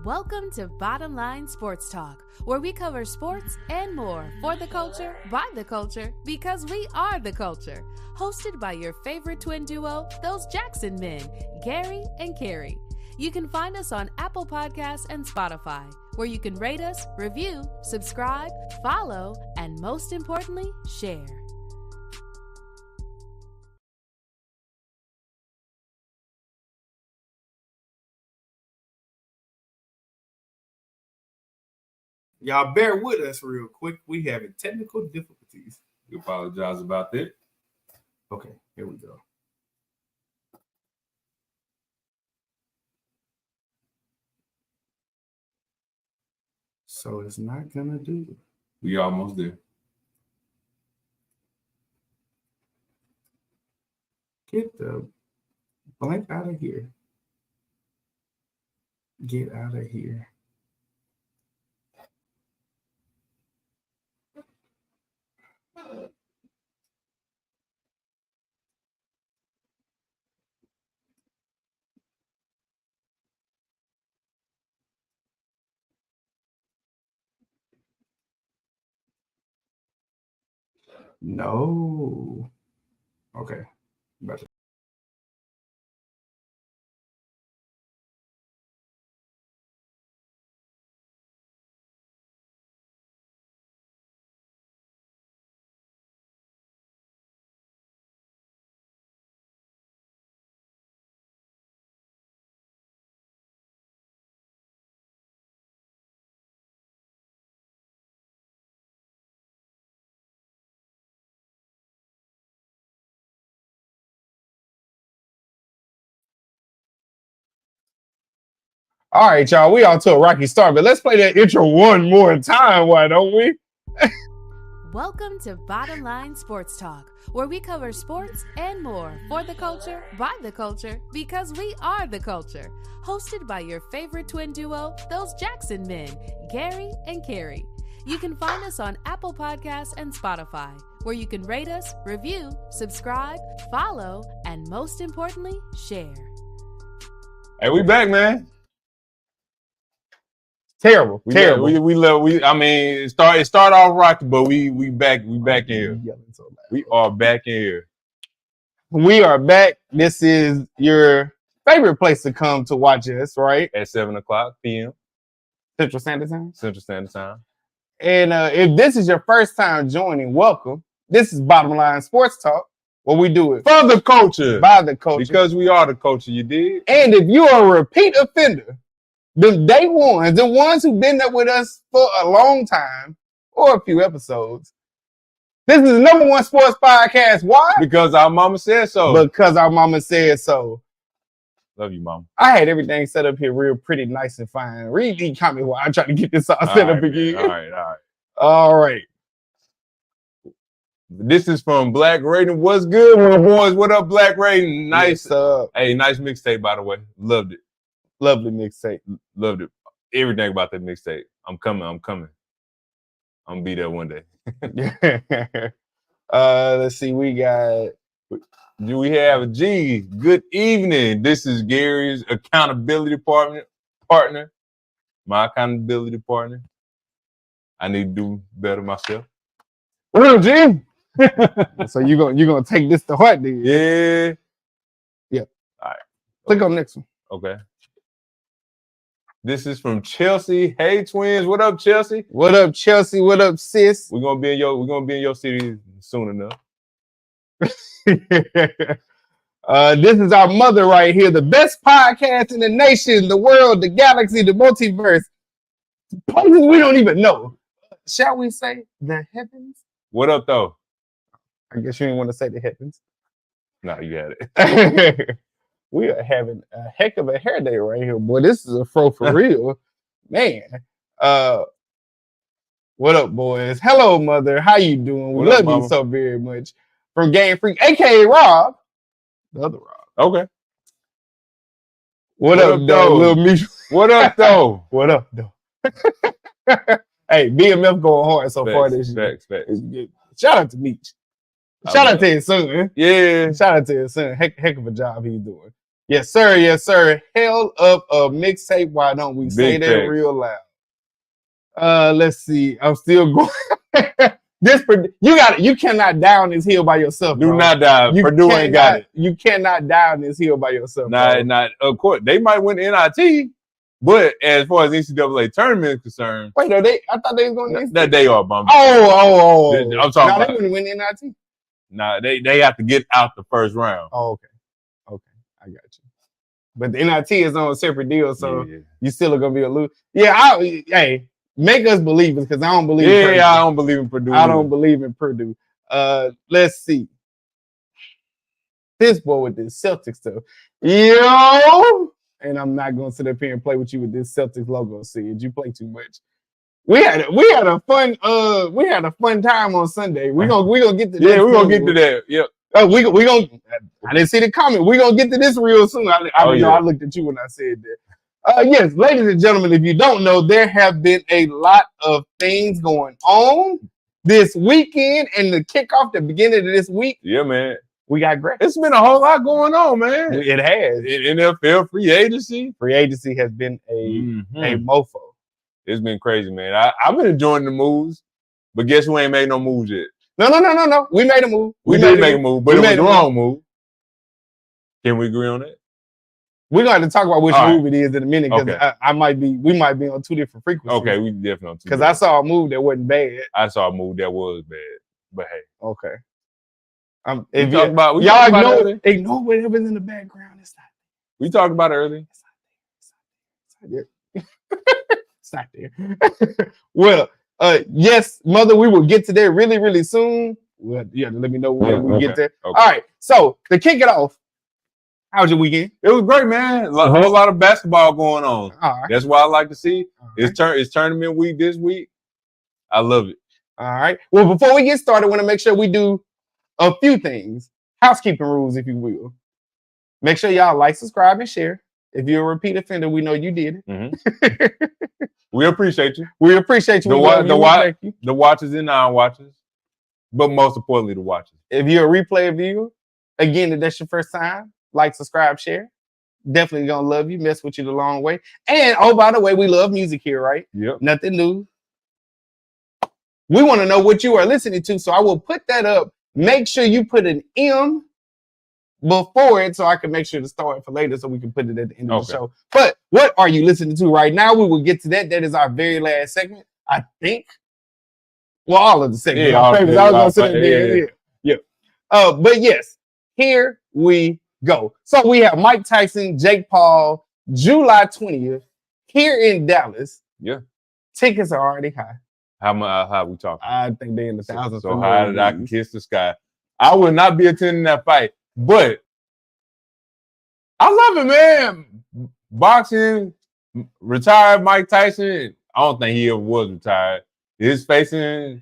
Welcome to Bottom Line Sports Talk, where we cover sports and more for the culture, by the culture, because we are the culture. Hosted by your favorite twin duo, those Jackson men, Gary and Cary. You can find us on Apple Podcasts and Spotify, where you can rate us, review, subscribe, follow, and most importantly, share. Y'all bear with us real quick. We having technical difficulties. We apologize about that. Okay, here we go. So it's not gonna do it. We almost there. Get the blank out of here. Get out of here. No. Okay. Better. All right, y'all, we off to a rocky start, but let's play that intro one more time, why don't we? Welcome to Bottom Line Sports Talk, where we cover sports and more for the culture, by the culture, because we are the culture. Hosted by your favorite twin duo, those Jackson men, Gary and Cary. You can find us on Apple Podcasts and Spotify, where you can rate us, review, subscribe, follow, and most importantly, share. Hey, we back, man. Terrible. I mean, it started off rocky, but we back in here. We are back in here. We are back. This is your favorite place to come to watch us, right? At 7:00 p.m. Central Standard Time. Central Standard Time. And if this is your first time joining, welcome. This is Bottom Line Sports Talk, where we do it For the culture. by the culture. Because we are the culture, you did. And if you are a repeat offender, the day ones, the ones who've been there with us for a long time or a few episodes, this is the number one sports podcast. Why? Because our mama said so. Because our mama said so. Love you, mama. I had everything set up here real pretty nice and fine. Read the comment while I try to get this all set up again. All right. This is from Black Rating. What's good, my boys? What up, Black Rating? Nice. Hey, nice mixtape, by the way. Loved it. Lovely mixtape. Loved it. Everything about that mixtape. I'm coming. I'm gonna be there one day. Let's see. Do we have a G? Good evening. This is Gary's accountability partner. My accountability partner. I need to do better myself. What up, G? So you gonna take this to heart, then? Yeah. Yep. All right. Click on the next one. Okay. This is from Chelsea. Hey, twins. What up, Chelsea? What up, Chelsea? What up, sis? We're gonna be in your city soon enough. This is our mother right here, the best podcast in the nation, the world, the galaxy, the multiverse. Places we don't even know. Shall we say the heavens? What up, though? I guess you didn't want to say the heavens. No, you had it. We are having a heck of a hair day right here, boy. This is a fro for real. Man. What up, boys? Hello, mother. How you doing? We love you so very much. From Game Freak, aka Rob. The other Rob. Okay. What up, though? Little me. What up, though? What up, though? Hey, BMF going hard so far this year. Facts. Shout out to Meech. Shout out to his son. Yeah. Shout out to his son. Heck of a job he's doing. Yes, sir. Yes, sir. Hell of a mixtape. Why don't we say Big that facts. real loud? Let's see. I'm still going. You cannot down this hill by yourself. Do bro. not die. You Purdue ain't got it. You cannot down this hill by yourself. bro. Not of course. They might win NIT, but as far as NCAA tournament is concerned, Wait, no, I thought they was going to that they are bumping. Oh. I'm talking about. They wouldn't win NIT. Nah, they have to get out the first round. Oh, okay. I got you. But the NIT is on a separate deal, so you still are gonna be a loser. Yeah, hey, make us believe it because I don't believe. I don't believe in Purdue. I don't believe in Purdue. Let's see. This boy with this Celtics stuff. Yo! And I'm not gonna sit up here and play with you with this Celtics logo. Sid, you play too much. We had a fun time on Sunday. We gonna get to that. Yeah, we're gonna get to that. Yep. We gonna. I didn't see the comment. We're gonna get to this real soon. I looked at you when I said that. Yes, ladies and gentlemen, if you don't know, there have been a lot of things going on this weekend and the kickoff, the beginning of this week. Yeah, man. We got great. It's been a whole lot going on, man. It has. NFL free agency. Free agency has been a mofo. It's been crazy, man. I've been enjoying the moves, but guess who ain't made no moves yet? No. We made a move. We did make a move, but it was the wrong move. Can we agree on that? We're going to have to talk about which move it is in a minute because Okay. we might be on two different frequencies. Okay, we definitely on two. Because I saw a move that wasn't bad. I saw a move that was bad, but hey. Okay. If y'all ignore whatever's in the background. It's not. We talked about it earlier. It's not there. Well, yes, mother, we will get to that really, really soon. Well, let me know when we get there. Okay. All right. So to kick it off, how was your weekend? It was great, man. A whole lot of basketball going on. All right. That's what I like to see. It's tournament week this week. I love it. All right. Well, before we get started, I want to make sure we do a few things. Housekeeping rules, if you will. Make sure y'all like, subscribe, and share. If you're a repeat offender, we know you did it. Mm-hmm. We appreciate you. We appreciate you. The watchers and non-watchers, but most importantly, the watchers. If you're a replay viewer, again, if that's your first time, like, subscribe, share. Definitely gonna love you, mess with you the long way. And oh, by the way, we love music here, right? Yep. Nothing new. We want to know what you are listening to, so I will put that up. Make sure you put an M before it so I can make sure to store it for later so we can put it at the end of the show. But what are you listening to right now? We will get to that. That is our very last segment, I think. Well, all of the segments. Yeah, I was going to say that. Yeah. But yes, here we go. So we have Mike Tyson, Jake Paul, July 20th here in Dallas. Yeah. Tickets are already high. How we talking? I think they're in the thousands. So high that I can kiss the sky. I will not be attending that fight, but I love it, man. Boxing, retired Mike Tyson. I don't think he ever was retired. He's facing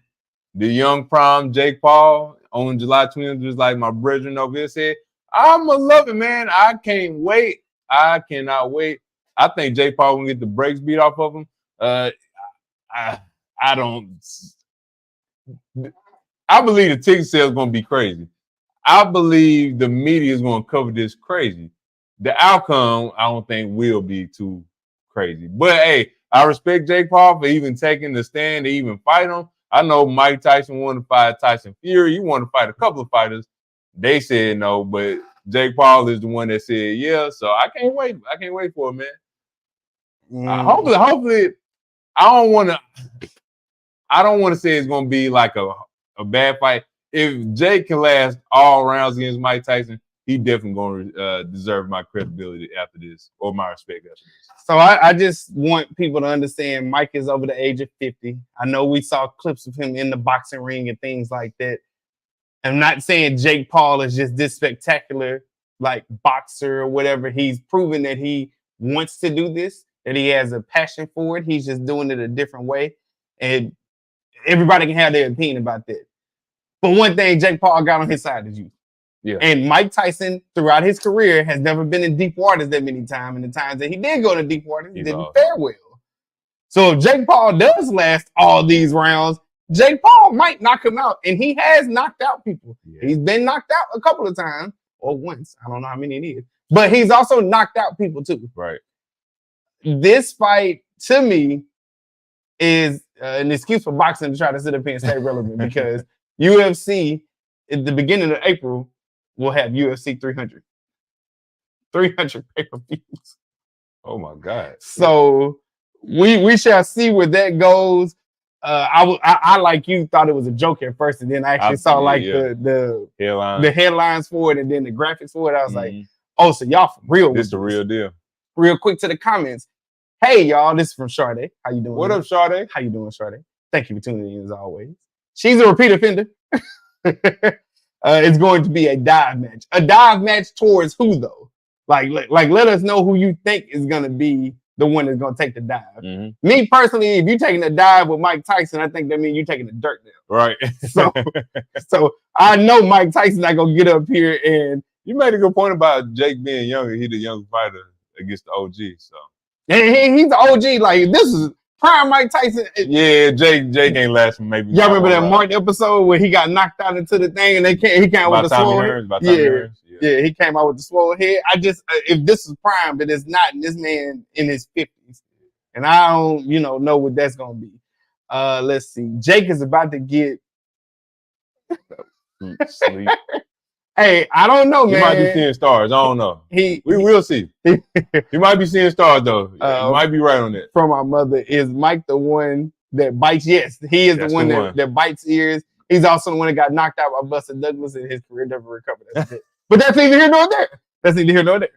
the young prime Jake Paul on July 20th, just like my brethren over here said. I'm going to love it, man. I can't wait. I cannot wait. I think Jake Paul will get the brakes beat off of him. I believe the ticket sale is going to be crazy. I believe the media is going to cover this crazy. The outcome, I don't think will be too crazy. But hey, I respect Jake Paul for even taking the stand to even fight him. I know Mike Tyson wanted to fight Tyson Fury. He wanted to fight a couple of fighters. They said no, but Jake Paul is the one that said yeah. So I can't wait. I can't wait for it, man. Hopefully, I don't want to say it's going to be like a bad fight. If Jake can last all rounds against Mike Tyson, he definitely going to deserve my credibility after this, or my respect after this. So I just want people to understand Mike is over the age of 50. I know we saw clips of him in the boxing ring and things like that. I'm not saying Jake Paul is just this spectacular like boxer or whatever. He's proven that he wants to do this, that he has a passion for it. He's just doing it a different way. And everybody can have their opinion about that. But one thing Jake Paul got on his side is you. Yeah. And Mike Tyson, throughout his career, has never been in deep waters that many times. And the times that he did go to deep waters, he didn't fare well. So if Jake Paul does last all these rounds, Jake Paul might knock him out. And he has knocked out people. Yeah. He's been knocked out a couple of times, or once. I don't know how many it is. But he's also knocked out people too. Right. This fight, to me, is an excuse for boxing to try to sit up here and stay relevant because UFC, at the beginning of April, will have UFC 300. 300 pay-per-views. Oh my God. So we shall see where that goes. I like you thought it was a joke at first, and then I actually saw like the headlines for it and then the graphics for it. I was like, oh, so y'all for real. This the real deal. Real quick to the comments. Hey y'all, this is from Sade. How you doing? What up, Sade? How you doing, Sade? Thank you for tuning in as always. She's a repeat offender. It's going to be a dive match. A dive match towards who though? Like let us know who you think is gonna be the one that's gonna take the dive. Mm-hmm. Me personally, if you're taking a dive with Mike Tyson, I think that means you're taking the dirt down. Right. So I know Mike Tyson not gonna get up here and you made a good point about Jake being younger. He's the younger fighter against the OG. So he's the OG. Like this is prime Mike Tyson. Yeah, Jake ain't last for maybe. Y'all remember that Martin episode where he got knocked out into the thing and he came out with the swole head? Yeah, he came out with the swole head. I just if this is prime, but it's not. And this man in his 50s, and I don't know what that's gonna be. Let's see. Jake is about to get sleep. Hey, I don't know, man. He might be seeing stars. I don't know. We will see. He might be seeing stars though. You might be right on that. From our mother, is Mike the one that bites? Yes, he is the one that bites ears. He's also the one that got knocked out by Buster Douglas and his career never recovered. That's it. But that's neither here nor there. That's neither here nor there.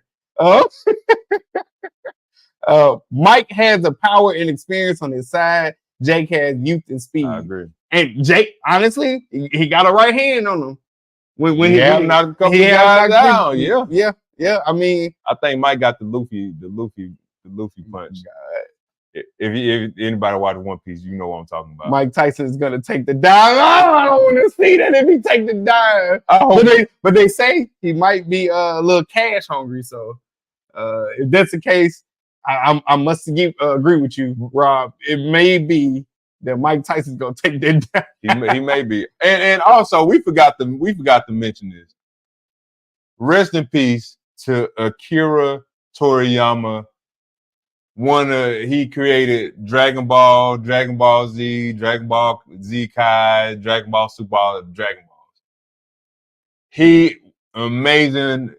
Mike has the power and experience on his side. Jake has youth and speed. I agree. And Jake, honestly, he got a right hand on him. When he knocked a couple guys down. Yeah. I mean, I think Mike got the Luffy punch. If anybody watched One Piece, you know what I'm talking about. Mike Tyson is gonna take the dive. Oh, I don't want to see that if he take the dive. But they say he might be a little cash hungry. So if that's the case, I must agree with you, Rob. It may be that Mike Tyson's gonna take that dive. He may be, and also we forgot to mention this. Rest in peace to Akira Toriyama. He created Dragon Ball, Dragon Ball Z, Dragon Ball Z Kai, Dragon Ball Super, Dragon Balls. He amazing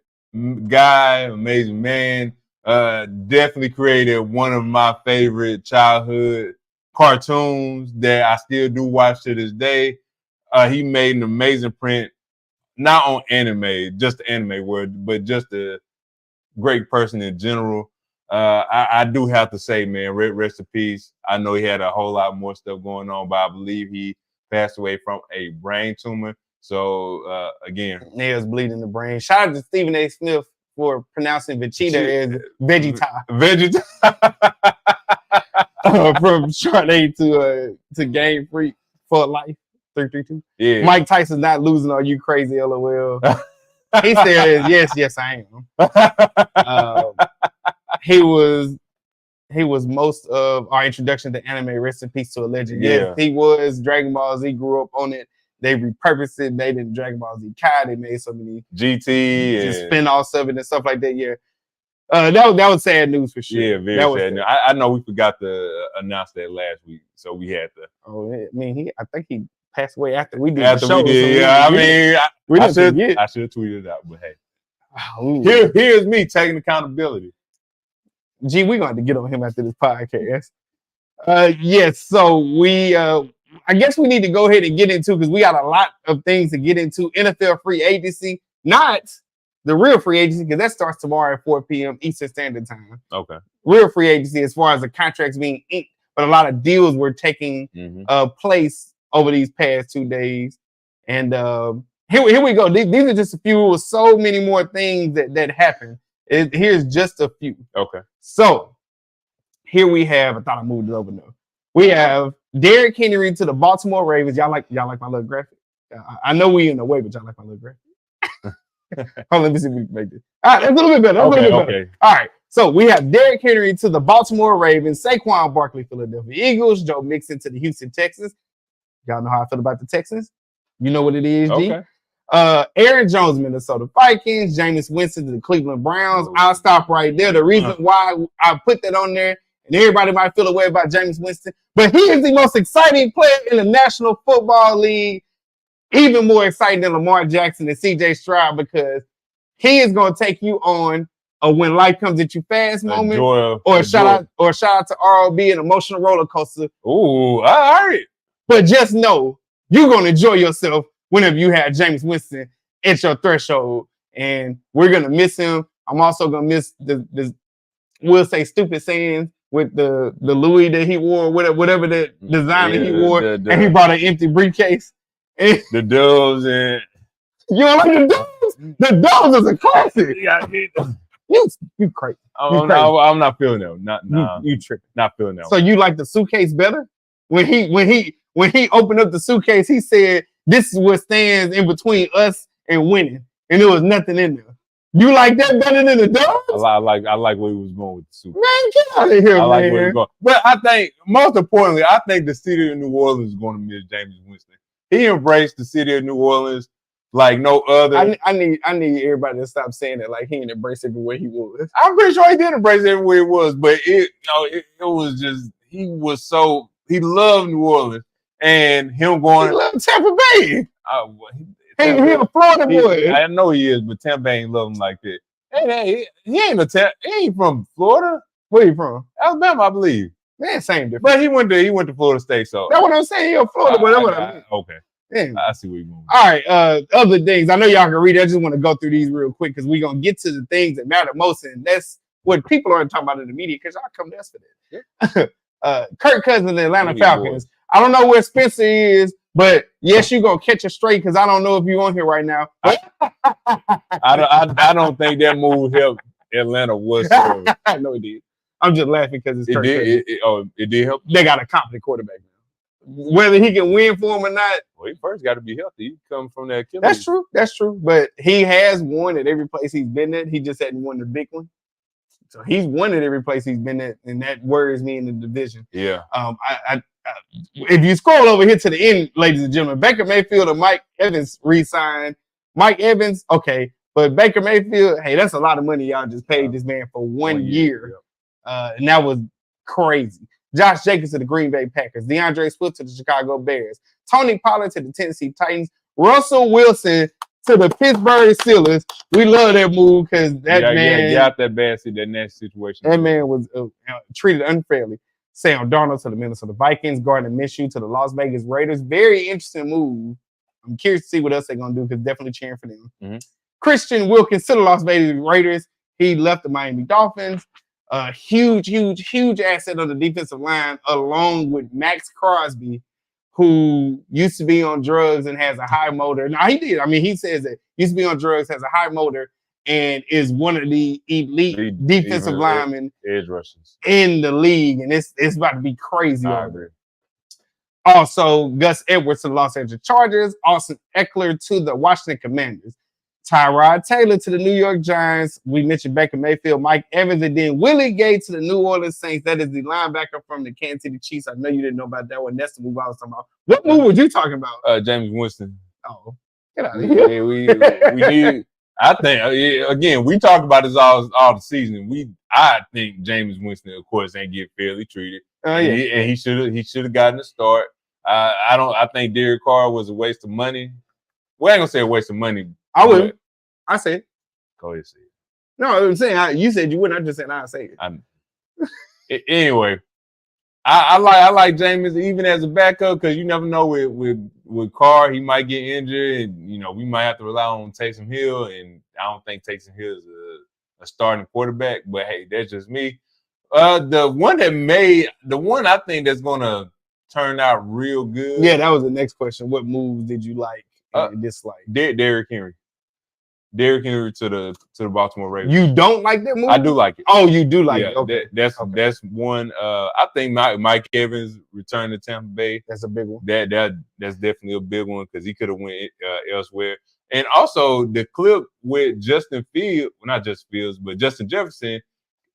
guy, amazing man. Definitely created one of my favorite childhood cartoons that I still do watch to this day. He made an amazing print, not on anime, just the anime world, but just a great person in general. I do have to say, man, rest in peace. I know he had a whole lot more stuff going on, but I believe he passed away from a brain tumor. So, again. Nails bleeding the brain. Shout out to Stephen A. Smith for pronouncing Vegeta as Vegeta. From Sade to Game Freak for Life 332. Yeah. Mike Tyson's not losing. Are you crazy? LOL. He says yes, I am. He was most of our introduction to anime. Rest in peace to a legend. Yeah. Yes, he was. Dragon Ball Z grew up on it. They repurposed it. They did Dragon Ball Z Kai. They made so many GT spin-offs of it and stuff like that. Yeah. That was sad news for sure. Yeah, very sad news. I know we forgot to announce that last week, so we had to. Oh, I mean, I think he passed away after we did the show. We did, yeah. I mean, I should have tweeted it out, but hey, here's me taking accountability. Gee, we're going to get on him after this podcast. Yes, so we, I guess we need to go ahead and get into, because we got a lot of things to get into. NFL free agency, not the real free agency, because that starts tomorrow at 4 p.m. Eastern Standard Time. Okay. Real free agency as far as the contracts being inked, but a lot of deals were taking place over these past 2 days. And here we go. These are just a few. With so many more things that happened. Here's just a few. Okay. So here we have. I thought I moved it over now. We have Derrick Henry to the Baltimore Ravens. Y'all like my little graphic? I know we in the way, but y'all like my little graphic? Oh, let me see if we can make this. All right, that's a little bit better. Okay. All right. So we have Derrick Henry to the Baltimore Ravens, Saquon Barkley, Philadelphia Eagles, Joe Mixon to the Houston Texans. Y'all know how I feel about the Texans. You know what it is, G. Okay. Aaron Jones, Minnesota Vikings, Jameis Winston to the Cleveland Browns. I'll stop right there. The reason why I put that on there, and everybody might feel a way about Jameis Winston, but he is the most exciting player in the National Football League, even more exciting than Lamar Jackson and C.J. Stroud, because he is going to take you on a when life comes at you fast moment, or shout out to ROB, an emotional roller coaster. Ooh, all right. But just know you're going to enjoy yourself whenever you have Jameis Winston at your threshold, and we're going to miss him. I'm also going to miss the we'll say stupid sayings with the Louis that he wore, whatever the design that he wore, and he brought an empty briefcase. And the Doves and you don't like the Doves? The Doves is a classic. You crazy. I'm not feeling that. You tripping. Not feeling that. So you like the suitcase better? When he opened up the suitcase, he said, "This is what stands in between us and winning," and there was nothing in there. You like that better than the Doves? I like where he was going with the suitcase. Man, get out of here, man. I like where he's going. But I think, most importantly, I think the city of New Orleans is going to miss Jameis Winston. He embraced the city of New Orleans like no other. I need everybody to stop saying that like he didn't embrace everywhere he was. I'm pretty sure he did embrace everywhere he was, but it was just he loved New Orleans, and him going. He loved Tampa Bay. He a Florida boy. I know he is, but Tampa Bay ain't love him like that. Hey, he ain't from Florida. Where he from? Alabama, I believe. Man, same difference. But he went to Florida State, so that's what I'm saying. He a Florida boy. That's what I mean. Okay. Yeah. I see where you're going. All right. Other things. I know y'all can read it. I just want to go through these real quick because we're gonna get to the things that matter most, and that's what people aren't talking about in the media because y'all come to us for that. Kirk Cousins and the Atlanta Falcons. I don't know where Spencer is, but yes, you're gonna catch a straight because I don't know if you're on here right now. I don't think that move helped Atlanta whatsoever. I know it did. I'm just laughing because it's Kirk Cousins. It did help. They got a competent quarterback now. Whether he can win for him or not. Well, he first got to be healthy. He come from that Achilles. That's true. But he has won at every place he's been at. He just hadn't won the big one. So he's won at every place he's been at, and that worries me in the division. Yeah. If you scroll over here to the end, ladies and gentlemen, Baker Mayfield and Mike Evans re-signed. Mike Evans, okay, but Baker Mayfield, hey, that's a lot of money y'all just paid this man for 1 year. Yeah. And that was crazy. Josh Jacobs to the Green Bay Packers. DeAndre Swift to the Chicago Bears. Tony Pollard to the Tennessee Titans. Russell Wilson to the Pittsburgh Steelers. We love that move because that man got that nasty situation. That man was treated unfairly. Sam Darnold to the Minnesota Vikings. Gardner Minshew to the Las Vegas Raiders. Very interesting move. I'm curious to see what else they're going to do because definitely cheering for them. Mm-hmm. Christian Wilkins to the Las Vegas Raiders. He left the Miami Dolphins. Huge asset on the defensive line, along with Max Crosby, who used to be on drugs and has a high motor. Now, he did. I mean, he says that used to be on drugs, has a high motor, and is one of the elite defensive linemen edge rushers in the league. And it's about to be crazy. I agree. Also, Gus Edwards to the Los Angeles Chargers. Austin Eckler to the Washington Commanders. Tyrod Taylor to the New York Giants. We mentioned Baker Mayfield, Mike Evans, and then Willie Gay to the New Orleans Saints. That is the linebacker from the Kansas City Chiefs. I know you didn't know about that one. That's the move I was talking about. What move were you talking about? James Winston. Oh, get out of here. Yeah, we need. I think again we talked about this all the season. I think James Winston, of course, ain't get fairly treated. And he should have gotten a start. I think Derek Carr was a waste of money. Well, I ain't gonna say a waste of money. I would. I say it. Go ahead, say it. No, I'm saying you said you wouldn't. I just said I say it. Anyway, I like Jameis even as a backup because you never know with Carr, he might get injured, and we might have to rely on Taysom Hill, and I don't think Taysom Hill is a starting quarterback. But hey, that's just me. The one I think that's gonna turn out real good. Yeah, that was the next question. What moves did you like and dislike? Derrick Henry. Derrick Henry to the Baltimore Ravens. You don't like that move? I do like it. Oh, you do like it. Okay. That's one. I think Mike Evans returned to Tampa Bay. That's a big one. That's definitely a big one because he could have went elsewhere. And also the clip with Justin Fields, well, not Justin Fields, but Justin Jefferson.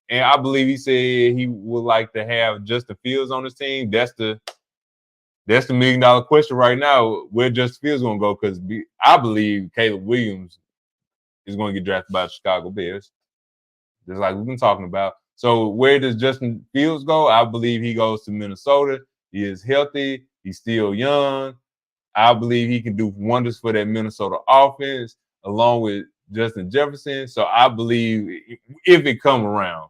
And I believe he said he would like to have Justin Fields on his team. That's the That's the $1 million question right now. Where Justin Fields going to go? Because I believe Caleb Williams is going to get drafted by the Chicago Bears, just like we've been talking about. So where does Justin Fields go? I believe he goes to Minnesota. He is healthy. He's still young. I believe he can do wonders for that Minnesota offense, along with Justin Jefferson. So I believe if it come around,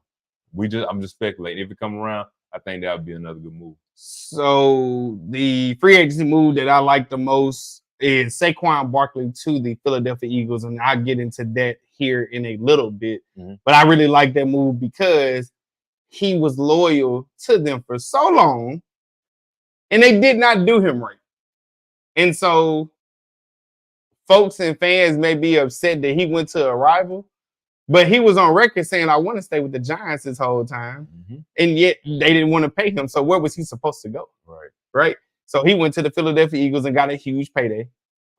I'm just speculating. If it come around, I think that would be another good move. So the free agency move that I like the most is Saquon Barkley to the Philadelphia Eagles, and I'll get into that here in a little bit. But I really like that move because he was loyal to them for so long, and they did not do him right. And so folks and fans may be upset that he went to a rival, but he was on record saying, I want to stay with the Giants this whole time. And yet they didn't want to pay him. So where was he supposed to go? Right. So he went to the Philadelphia Eagles and got a huge payday.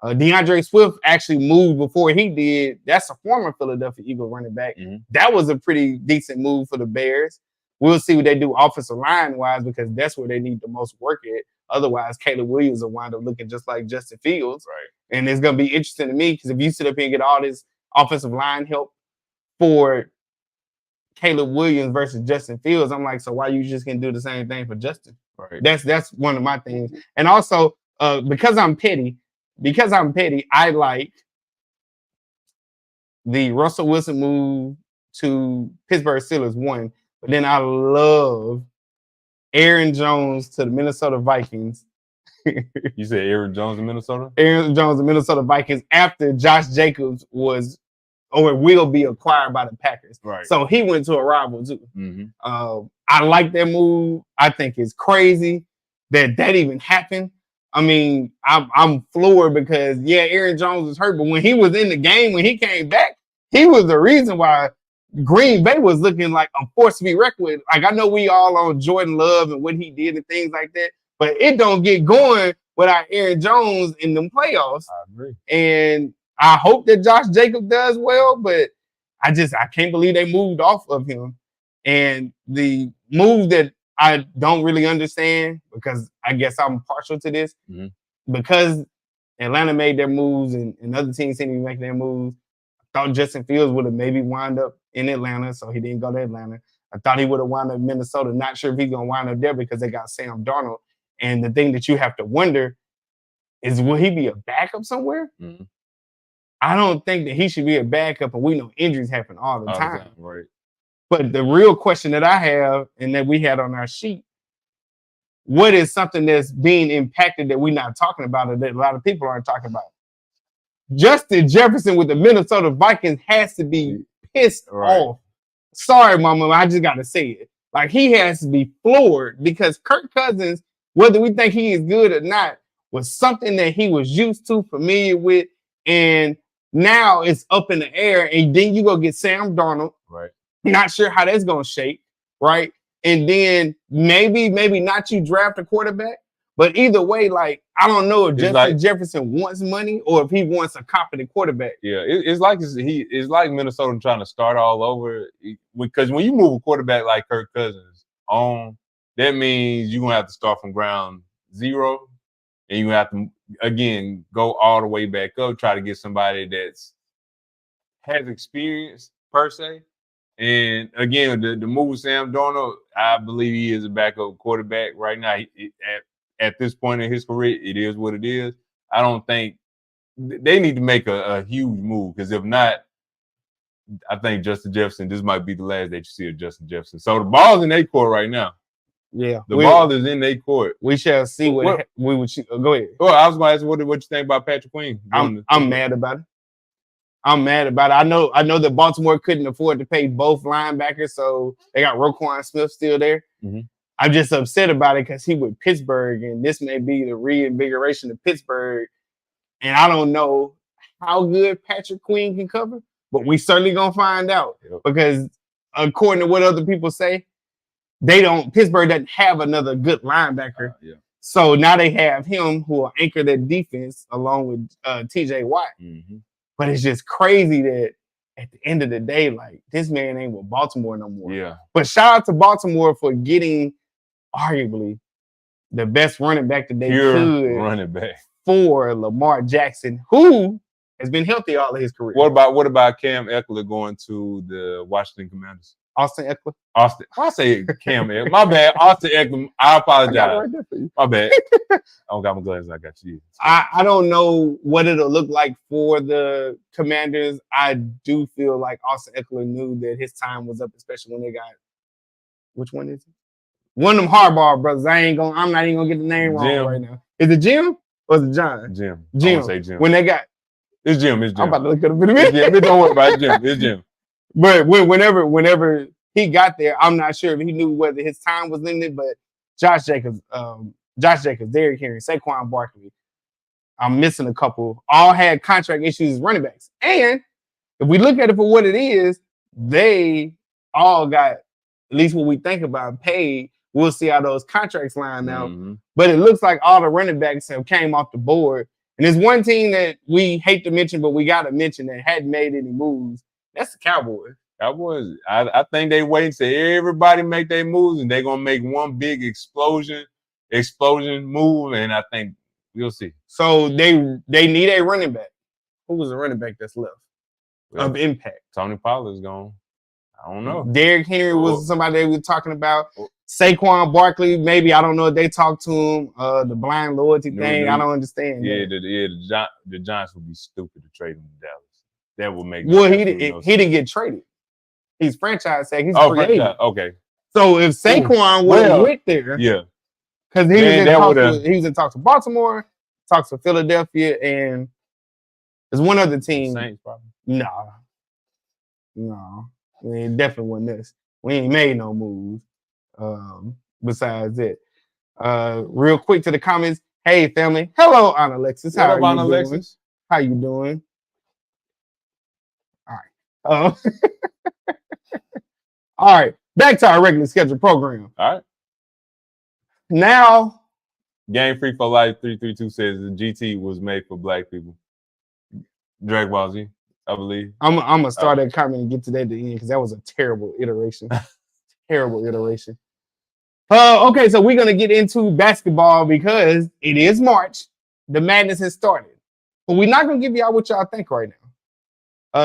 DeAndre Swift actually moved before he did. That's a former Philadelphia Eagle running back. That was a pretty decent move for the Bears. We'll see what they do offensive line-wise because that's where they need the most work at. Otherwise, Caleb Williams will wind up looking just like Justin Fields. And it's going to be interesting to me because if you sit up here and get all this offensive line help for Caleb Williams versus Justin Fields, I'm like, so why you just can do the same thing for Justin? That's one of my things. And also, because I'm petty, I like the Russell Wilson move to Pittsburgh Steelers, one. But then I love Aaron Jones to the Minnesota Vikings. You said Aaron Jones in Minnesota? Aaron Jones and Minnesota Vikings after Josh Jacobs was or will be acquired by the Packers. So he went to a rival too. I like that move. I think it's crazy that even happened. I mean, I'm floored because, Aaron Jones was hurt, but when he was in the game, when he came back, he was the reason why Green Bay was looking like a force to be reckoned with. Like, I know we all on Jordan Love and what he did and things like that, but it don't get going without Aaron Jones in them playoffs. I agree. And I hope that Josh Jacobs does well, but I can't believe they moved off of him. And the move that I don't really understand, because I guess I'm partial to this, because Atlanta made their moves and other teams seem to be making their moves. I thought Justin Fields would have maybe wound up in Atlanta, so he didn't go to Atlanta. I thought he would have wound up in Minnesota. Not sure if he's going to wind up there because they got Sam Darnold. And the thing that you have to wonder is, will he be a backup somewhere? I don't think that he should be a backup, and we know injuries happen all the time. But the real question that I have and that we had on our sheet, what is something that's being impacted that we're not talking about or that a lot of people aren't talking about? Justin Jefferson with the Minnesota Vikings has to be pissed off. Sorry, Mama, I just got to say it. Like, he has to be floored because Kirk Cousins, whether we think he is good or not, was something that he was used to, familiar with, and now it's up in the air, and then you go get Sam Darnold. Not sure how that's going to shape, right? And then maybe not you draft a quarterback, but either way, like, I don't know if Justin Jefferson wants money or if he wants a competent quarterback. It's like Minnesota trying to start all over, because when you move a quarterback like Kirk Cousins on, that means you're going to have to start from ground zero, and you have to, again, go all the way back up, try to get somebody that's has experience per se. And again, the move with Sam Darnold, I believe he is a backup quarterback right now. At this point in his career, it is what it is. I don't think they need to make a huge move, because if not, I think Justin Jefferson, this might be the last that you see of Justin Jefferson. So the ball's in their court right now. The ball is in their court. We shall see what we would. Go ahead. Well, I was going to ask what you think about Patrick Queen. I'm mad about it. I know that Baltimore couldn't afford to pay both linebackers, so they got Roquan Smith still there. I'm just upset about it because he with Pittsburgh, and this may be the reinvigoration of Pittsburgh. And I don't know how good Patrick Queen can cover, but we certainly gonna find out. Because according to what other people say, Pittsburgh doesn't have another good linebacker. So now they have him who will anchor their defense along with TJ Watt. But it's just crazy that at the end of the day, like, this man ain't with Baltimore no more. But shout out to Baltimore for getting arguably the best running back that they Pure could running back. for Lamar Jackson, who has been healthy all of his career. What about Cam Eckler going to the Washington Commanders? Austin Eckler? Austin. I say Cam Eckler. My bad. Austin Eckler. I apologize. I got it right there for you. My bad. I don't got my glasses. I got you. I don't know what it'll look like for the Commanders. I do feel like Austin Eckler knew that his time was up, especially when they got, which one is it? One of them Harbaugh brothers. I'm not even gonna get the name wrong right now. Is it Jim or is it John? Jim. Jim. Say Jim. When they got, it's Jim. It's Jim. I'm about to look at it. Jim. Don't worry about it. Jim. It's Jim. But whenever he got there, I'm not sure if he knew whether his time was limited. But Josh Jacobs, Derrick Henry, Saquon Barkley, I'm missing a couple. All had contract issues as running backs. And if we look at it for what it is, they all got, at least what we think about, paid. We'll see how those contracts line out. Mm-hmm. But it looks like all the running backs have came off the board. And there's one team that we hate to mention, but we got to mention that hadn't made any moves. That's the Cowboys. Cowboys, I think they wait until everybody make their moves, and they're going to make one big explosion move, and I think we'll see. So they need a running back. Who was the running back that's left of impact? Tony Pollard's gone. I don't know. Derrick Henry was somebody they were talking about. Saquon Barkley, maybe. I don't know if they talked to him. The blind loyalty thing, I don't understand. Yeah, the Giants would be stupid to trade him to Dallas. That would make he didn't get traded. He's franchise tag. He's free agent. Okay. So if Saquon would have went there, yeah, because he was in talks with Baltimore, talks with Philadelphia, and there's one other team. Saints, probably. No, it definitely wasn't this. We ain't made no moves. Besides it, real quick to the comments. Hey, family. Hello, Aunt Alexis. How are you doing? Alexis? How you doing? All right. All right. Back to our regular scheduled program. All right. Now, Game Free for Life 332 says the GT was made for black people. Dragon Ball Z, I believe. I'm gonna start that comment and get to that at the end because that was a terrible iteration. Okay, so we're gonna get into basketball because it is March. The madness has started, but we're not gonna give y'all what y'all think right now.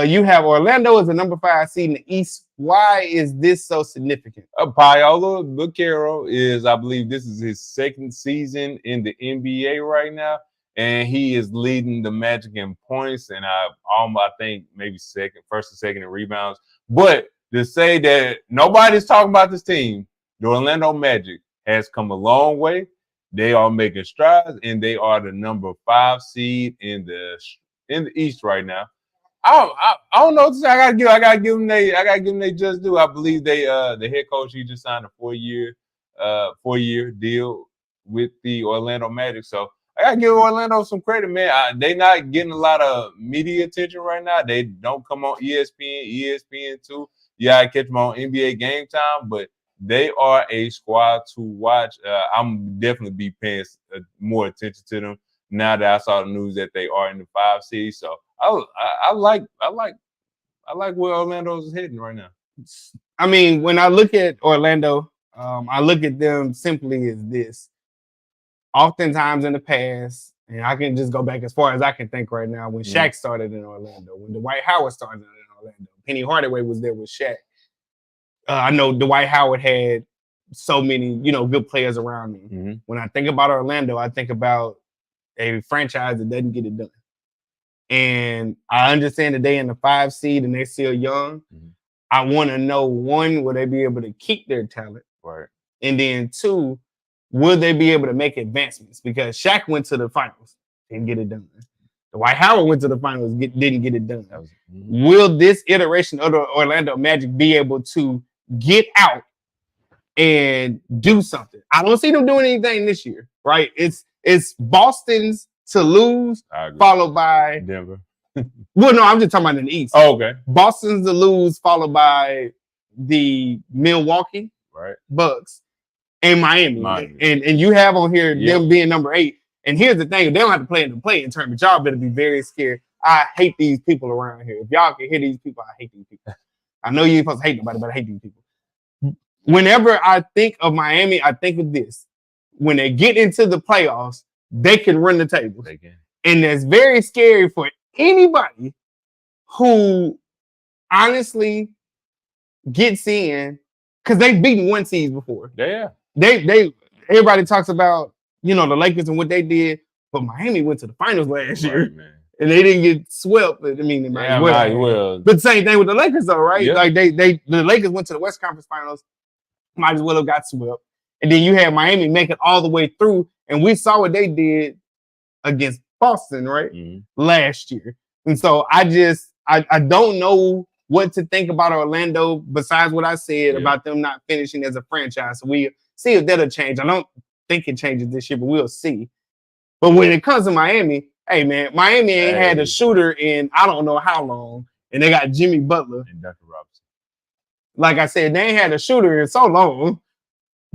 You have Orlando as the number 5 seed in the East. Why is this so significant? Paolo Bucaro is, I believe, this is his second season in the NBA right now, and he is leading the Magic in points, and I think maybe first or second in rebounds. But to say that nobody's talking about this team, the Orlando Magic has come a long way. They are making strides, and they are the number 5 seed in the East right now. I don't know what to say. I gotta give them they just do. I believe they the head coach, he just signed a 4-year deal with the Orlando Magic. So I gotta give Orlando some credit, man. They not getting a lot of media attention right now. They don't come on ESPN2. Yeah, I catch them on NBA Game Time, but they are a squad to watch. I'm definitely be paying more attention to them now that I saw the news that they are in the 5 seed. So I like where Orlando's heading right now. I mean, when I look at Orlando, I look at them simply as this. Oftentimes in the past, and I can just go back as far as I can think right now, when Shaq started in Orlando, when Dwight Howard started in Orlando, Penny Hardaway was there with Shaq. I know Dwight Howard had so many, good players around him. Mm-hmm. When I think about Orlando, I think about a franchise that doesn't get it done. And I understand that they're in the 5 seed and they're still young. Mm-hmm. I want to know, 1, will they be able to keep their talent? Right. And then 2, will they be able to make advancements? Because Shaq went to the finals, didn't get it done. Dwight Howard went to the finals, didn't get it done. Will this iteration of the Orlando Magic be able to get out and do something? I don't see them doing anything this year, right? It's Boston's to lose, followed by Denver. Well, no, I'm just talking about in the East. Oh, okay. Boston's to lose, followed by the Milwaukee Bucks and Miami. And you have on here them being number 8. And here's the thing: if they don't have to play in the play-in tournament, y'all better be very scared. I hate these people around here. If y'all can hear these people, I hate these people. I know you ain't supposed to hate nobody, but I hate these people. Whenever I think of Miami, I think of this. when they get into the playoffs, they can run the table. They can. And that's very scary for anybody who honestly gets in because they've beaten one seeds before. Yeah. They everybody talks about, the Lakers and what they did, but Miami went to the finals last year. Man. And they didn't get swept. I mean, they might as well. But same thing with the Lakers, though, right? Yeah. Like the Lakers went to the West Conference Finals, might as well have got swept. And then you had Miami make it all the way through, and we saw what they did against Boston, right? Mm-hmm. Last year. And so I don't know what to think about Orlando besides what I said about them not finishing as a franchise. So we see if that'll change. I don't think it changes this year, but we'll see. But when it comes to Miami, hey, man, Miami ain't had a shooter in I don't know how long, and they got Jimmy Butler. And Duncan Robinson. Like I said, they ain't had a shooter in so long.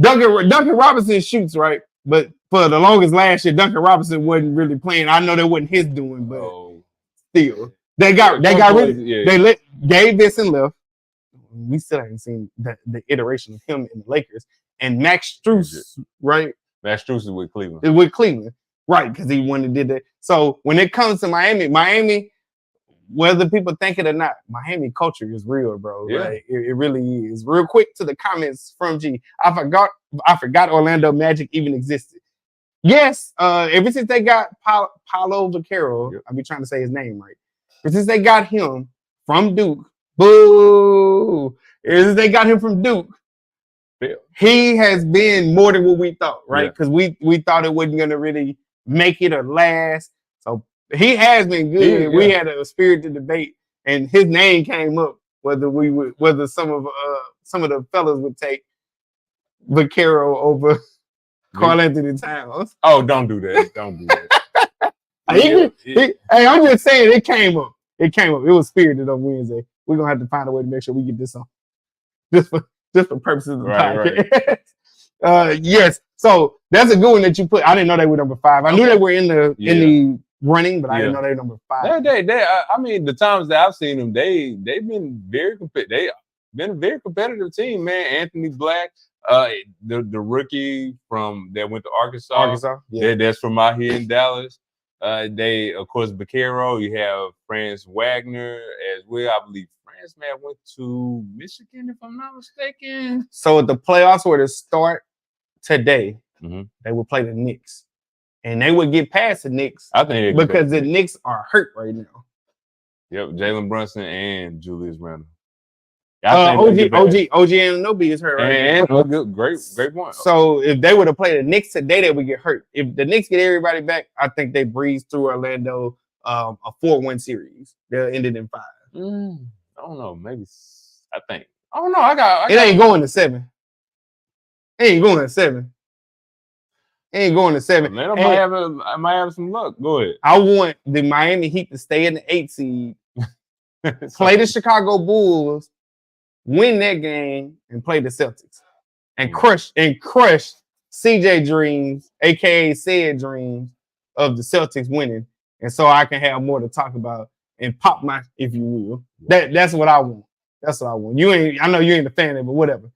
Duncan Robinson shoots, right? But for the longest last year, Duncan Robinson wasn't really playing. I know that wasn't his doing, but still. They got rid they let Gabe Vincent left. We still haven't seen the iteration of him in the Lakers. And Max Strus, right? Max Strus is with Cleveland. Is with Cleveland. Right, because he wanted to do that. So when it comes to Miami, whether people think it or not, Miami culture is real, bro. Yeah. Like, it really is. Real quick to the comments from G. I forgot Orlando Magic even existed. Yes, ever since they got Paolo Vaquero, I'll be trying to say his name right. Ever since they got him from Duke, boo. Ever since they got him from Duke, he has been more than what we thought, right? Because we thought it wasn't going to really make it or last. So he has been good. Yeah. We had a spirited debate, and his name came up whether some of the fellas would take Vaquero over Karl Anthony Towns. Oh, don't do that. Don't do that. Hey, I'm just saying it came up. It was spirited on Wednesday. We're gonna have to find a way to make sure we get this on. Just for purposes of the podcast. Right. Yes. So that's a good one that you put. I didn't know they were number 5. I knew they were in the running, but I didn't know they were number 5. I mean, the times that I've seen them, they've been very competitive. They've been a very competitive team, man. Anthony Black, the rookie that went to Arkansas. Yeah. That's from out here in Dallas. They, of course, Vaquero. You have Franz Wagner as well. I believe Franz went to Michigan, if I'm not mistaken. So if the playoffs were to start today, they would play the Knicks. And they would get past the Knicks. I think because the Knicks are hurt right now. Yep, Jalen Brunson and Julius Randle. OG Anunoby is hurt right now. And great point. So if they were to play the Knicks today, they would get hurt. If the Knicks get everybody back, I think they breeze through Orlando a 4-1 series. They'll end it in 5. I don't know. Maybe I think. I don't know. It ain't going to 7. It ain't going to 7. Man, I might have some luck. Go ahead. I want the Miami Heat to stay in the 8 seed, play the Chicago Bulls, win that game, and play the Celtics, and crush CJ dreams, aka said dreams of the Celtics winning, and so I can have more to talk about and pop my, if you will. That's what I want. That's what I want. I know you ain't a fan of it, but whatever.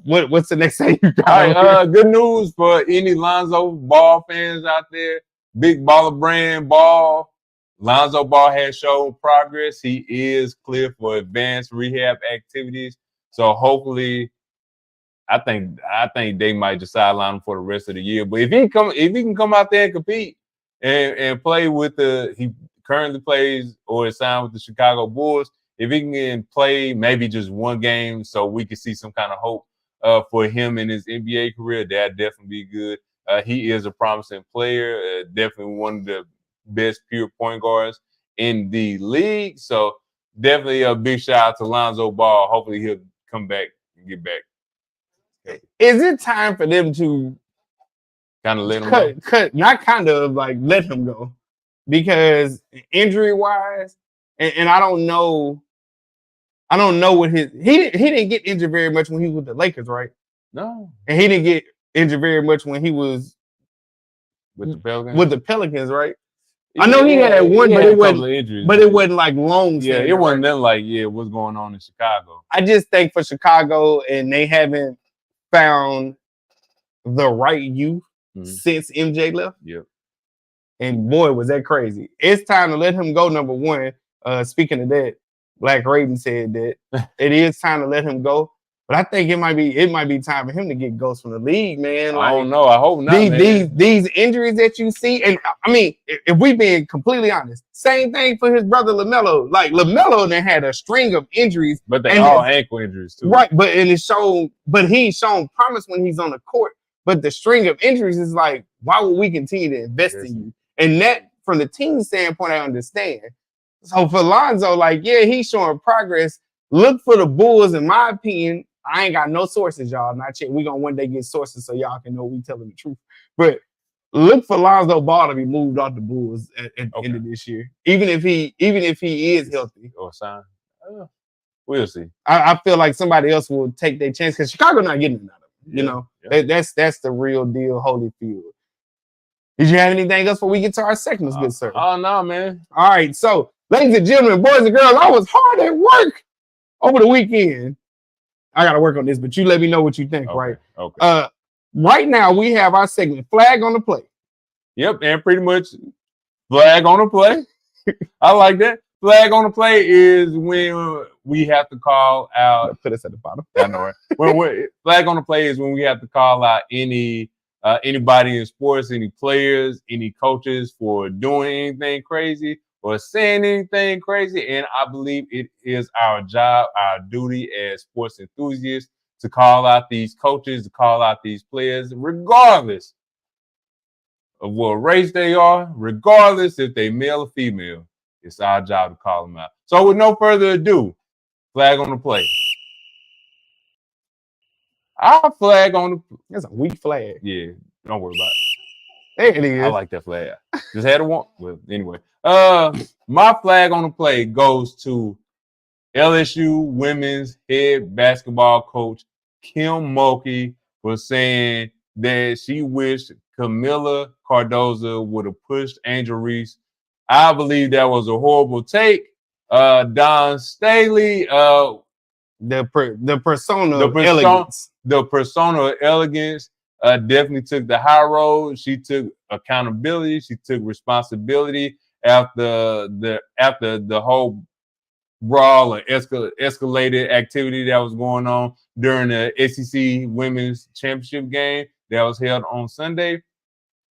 What's the next thing you got? All right, good news for any Lonzo Ball fans out there. Big baller brand Ball. Lonzo Ball has shown progress. He is clear for advanced rehab activities. So hopefully, I think they might just sideline him for the rest of the year. But if he can come out there and compete and play with he currently plays or is signed with the Chicago Bulls. If he can play maybe just one game so we can see some kind of hope for him in his NBA career, that'd definitely be good. He is a promising player, definitely one of the best pure point guards in the league. So definitely a big shout out to Lonzo Ball. Hopefully he'll come back and get back. Is it time for them to kind of let him go? Not kind of like let him go, because injury-wise, and I don't know what he didn't get injured very much when he was with the Lakers, right? No. And he didn't get injured very much when he was with the Pelicans. With the Pelicans, right? I know he had one, but it wasn't injuries, but it wasn't like long. Yeah, it wasn't nothing like what's going on in Chicago. I just think for Chicago, and they haven't found the right youth since MJ left. Yep. And boy, was that crazy. It's time to let him go, number one. Speaking of that, Black Raven said that it is time to let him go. But I think it might be time for him to get ghosts from the league, man. I don't know. I hope not. These injuries that you see, and I mean, if we being completely honest, same thing for his brother LaMelo. Like LaMelo then had a string of injuries, but they all ankle injuries too, right? But he's shown promise when he's on the court. But the string of injuries is like, why would we continue to invest in you? And that, from the team standpoint, I understand. So for Lonzo, like, yeah, he's showing progress. Look for the Bulls, in my opinion. I ain't got no sources, y'all. Not yet. We're going to one day get sources so y'all can know we telling the truth. But look for Lonzo Ball to be moved off the Bulls at the end of this year. Even if he is healthy. Or signed. We'll see. I feel like somebody else will take their chance because Chicago not getting it out of him. That's the real deal, Holyfield. Did you have anything else before we get to our segments, good sir? Oh, no, man. All right. So, ladies and gentlemen, boys and girls, I was hard at work over the weekend. I got to work on this, but you let me know what you think, right? Okay. Right now, we have our segment, Flag on the Play. Yep, and pretty much Flag on the Play. I like that. Flag on the Play is when we have to call out. Put us at the bottom. I know, right? Flag on the Play is when we have to call out anybody in sports, any players, any coaches for doing anything crazy or saying anything crazy. And I believe it is our job, our duty as sports enthusiasts to call out these coaches, to call out these players, regardless of what race they are, regardless if they male or female. It's our job to call them out. So with no further ado, Flag on the Play. Our flag on the... That's a weak flag. Yeah, don't worry about it. There it is. I like that flag. Just had to want. Well, anyway. My flag on the play goes to LSU women's head basketball coach Kim Mulkey for saying that she wished Camila Cardozo would have pushed Angel Reese. I believe that was a horrible take. Don Staley, the persona of elegance. The persona of elegance definitely took the high road. She took accountability. She took responsibility after the whole brawl or escalated activity that was going on during the SEC Women's Championship game that was held on Sunday.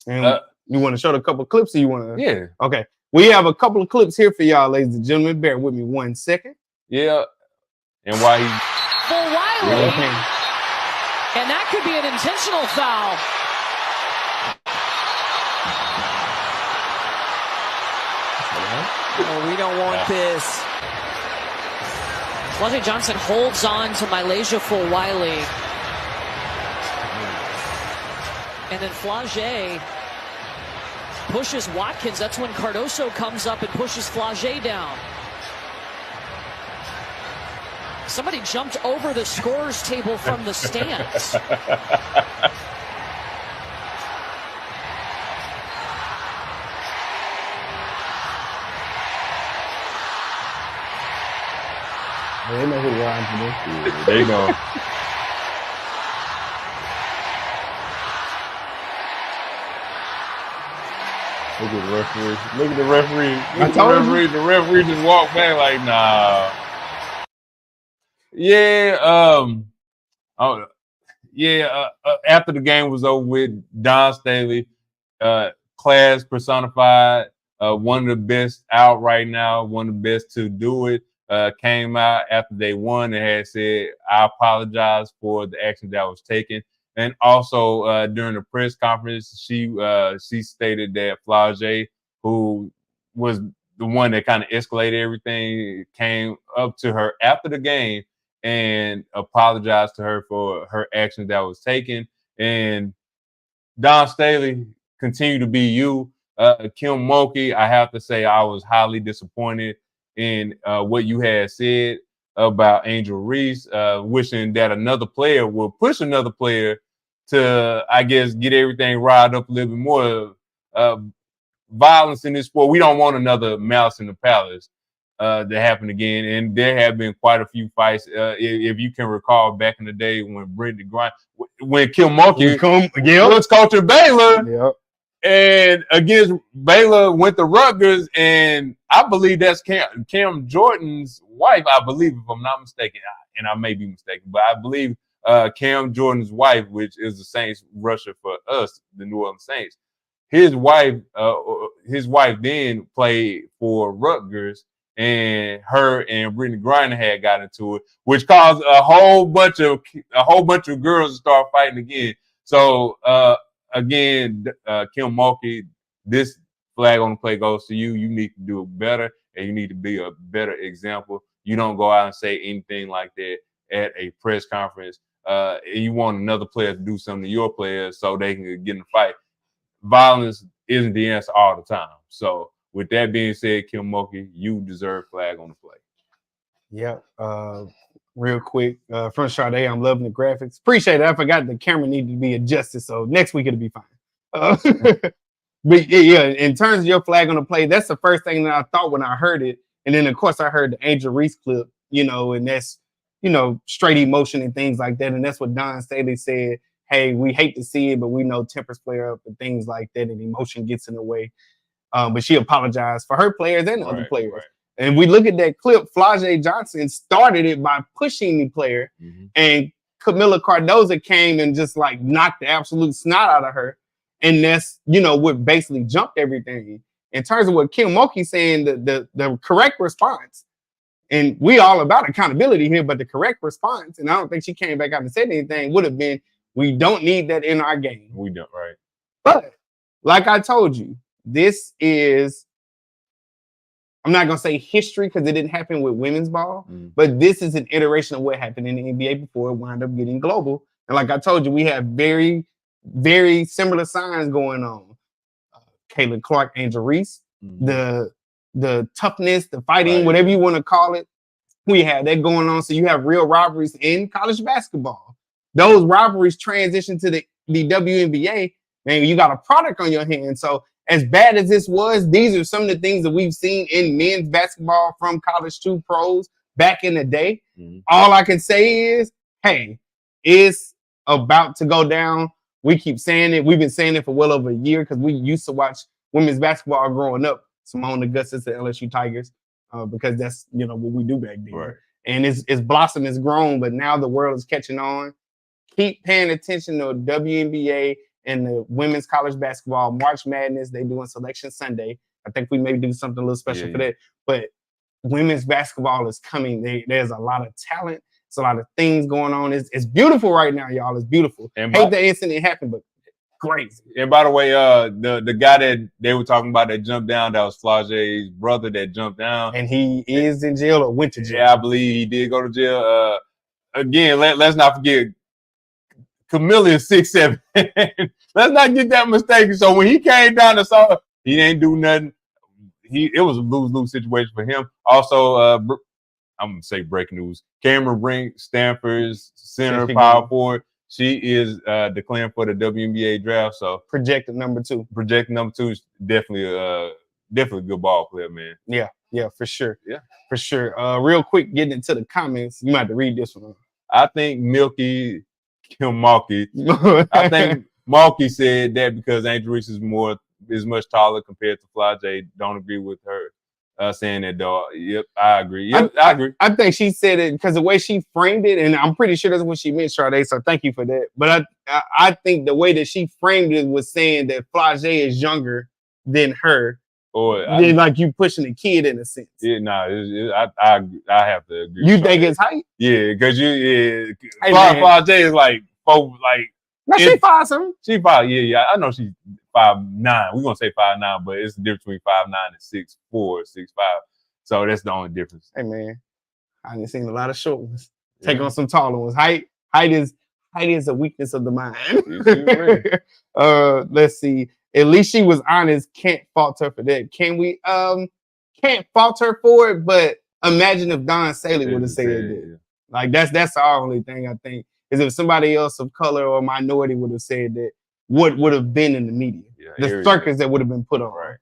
And you want to show the couple clips or you want to? Yeah. Okay. We have a couple of clips here for y'all, ladies and gentlemen. Bear with me 1 second. Yeah. And why he... For Wiley. And that could be an intentional foul. Oh, we don't want this. Flaje Johnson holds on to Mylasia Fulwiley. And then Flaje pushes Watkins. That's when Cardoso comes up and pushes Flaje down. Somebody jumped over the scorer's table from the stands. They know who to rhyme for this. Yeah, they know. Look at the referee. Look at the referee. The referee just walked back like, nah. Yeah. After the game was over with, Don Staley, class personified, one of the best out right now, one of the best to do it, came out after they won and had said, I apologize for the action that was taken. And also during the press conference, she stated that Flaje, who was the one that kind of escalated everything, came up to her after the game and apologized to her for her action that was taken. And Don Staley, continue to be you. Kim Mulkey, I have to say I was highly disappointed in what you had said about Angel Reese, wishing that another player would push another player to, I guess, get everything riled up a little bit more. Violence in this sport, we don't want another Malice in the Palace. that happen again. And there have been quite a few fights. If you can recall back in the day when Brittany Griner, when Kim Mulkey was coaching Baylor, and against Baylor went to Rutgers, and I believe that's Cam Jordan's wife, I believe, if I'm not mistaken, and I may be mistaken, but I believe Cam Jordan's wife, which is the Saints rusher for us, the New Orleans Saints, his wife then played for Rutgers, and her and Brittany Griner had got into it, which caused a whole bunch of girls to start fighting again. So again, Kim Mulkey, this flag on the play goes to you. You need to do it better, and you need to be a better example. You don't go out and say anything like that at a press conference. You want another player to do something to your players so they can get in a fight. Violence isn't the answer all the time. So with that being said, Kim Mulkey, you deserve flag on the play. Yep. Real quick, from Sade, I'm loving the graphics. Appreciate it. I forgot the camera needed to be adjusted, so next week it'll be fine. But yeah, in terms of your flag on the play, that's the first thing that I thought when I heard it. And then, of course, I heard the Angel Reese clip, and that's, straight emotion and things like that. And that's what Don Staley said. Hey, we hate to see it, but we know tempers flare up and things like that, and emotion gets in the way. But she apologized for her players and other players. Right. And we look at that clip, Flaje Johnson started it by pushing the player, and Camila Cardoza came and just knocked the absolute snot out of her. And that's, what basically jumped everything. In terms of what Kim Mulkey saying, the correct response, and we all about accountability here, but the correct response, and I don't think she came back out and said anything, would have been, we don't need that in our game. We don't, right. But like I told you, this is, I'm not going to say history because it didn't happen with women's ball, but this is an iteration of what happened in the NBA before it wound up getting global. And like I told you, we have very, very similar signs going on. Caitlin Clark, Angel Reese, the toughness, the fighting, whatever you want to call it, we have that going on. So you have real rivalries in college basketball. Those rivalries transition to the WNBA, man, you got a product on your hands. So as bad as this was, these are some of the things that we've seen in men's basketball from college to pros back in the day. All I can say is, hey, it's about to go down. We keep saying it. We've been saying it for well over a year because we used to watch women's basketball growing up. Simone Augustus, the LSU Tigers, because that's, what we do back then. Right. And it's blossomed, it's grown, but now the world is catching on. Keep paying attention to WNBA and the women's college basketball. March Madness, they doing Selection Sunday. I think we may do something a little special for that. But women's basketball is coming. There's a lot of talent. It's a lot of things going on. It's beautiful right now, y'all. It's beautiful. And hate the incident happened, but crazy. And by the way, the guy that they were talking about that jumped down, that was Flage's brother that jumped down. And he is in jail or went to jail. Yeah, I believe he did go to jail. Again, let's not forget, Camilla is 6'7". Let's not get that mistaken. So when he came down and saw, he didn't do nothing. It was a lose-lose situation for him. Also, I'm going to say breaking news. Cameron Brink, Stanford's center power forward. She is declaring for the WNBA draft. So projected number 2. Projected number 2 is definitely a good ball player, man. Yeah, for sure. Yeah, for sure. Real quick, getting into the comments. You might have to read this one. I think Kim Mulkey. I think Mulkey said that because Angel Reese is much taller compared to Flaje. Don't agree with her saying that, dog. Yep, I agree. I agree. I think she said it because the way she framed it, and I'm pretty sure that's what she meant, Sade. So thank you for that. But I think the way that she framed it was saying that Flaje is younger than her. Or like you pushing a kid in a sense. Yeah, I have to agree. You think it's height? Yeah, because Flaje is like 4, like. No, she 5 something. She 5, yeah. I know she's 5'9". We're gonna say 5'9", but it's the difference between 5'9" and 6'4", 6'5". So that's the only difference. Hey man, I done seen a lot of short ones. Take on some taller ones. Height is a weakness of the mind. Let's see. At least she was honest. Can't fault her for that. Can we? Can't fault her for it. But imagine if Don Staley would have said that. Yeah. Like that's our only thing. I think is if somebody else of color or minority would have said that, what would have been in the media? Yeah, the circus that would have been put on. Right.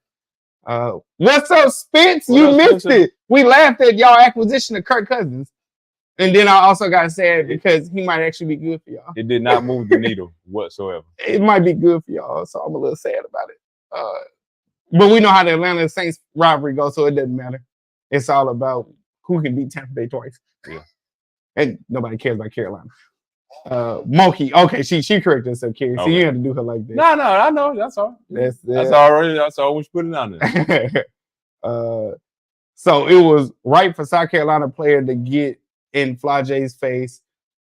What's up, Spence? You missed it. We laughed at y'all acquisition of Kirk Cousins. And then I also got sad because he might actually be good for y'all. It did not move the needle whatsoever. It might be good for y'all, so I'm a little sad about it. But we know how the Atlanta Saints rivalry goes, so it doesn't matter. It's all about who can beat Tampa Bay twice. Yeah. And nobody cares about Carolina. Mulkey. Okay, she corrected herself, Cary. So you have to do her like that. No, I know. That's all. That's all we should put it on there. So it was right for South Carolina player to get in Flaje's face.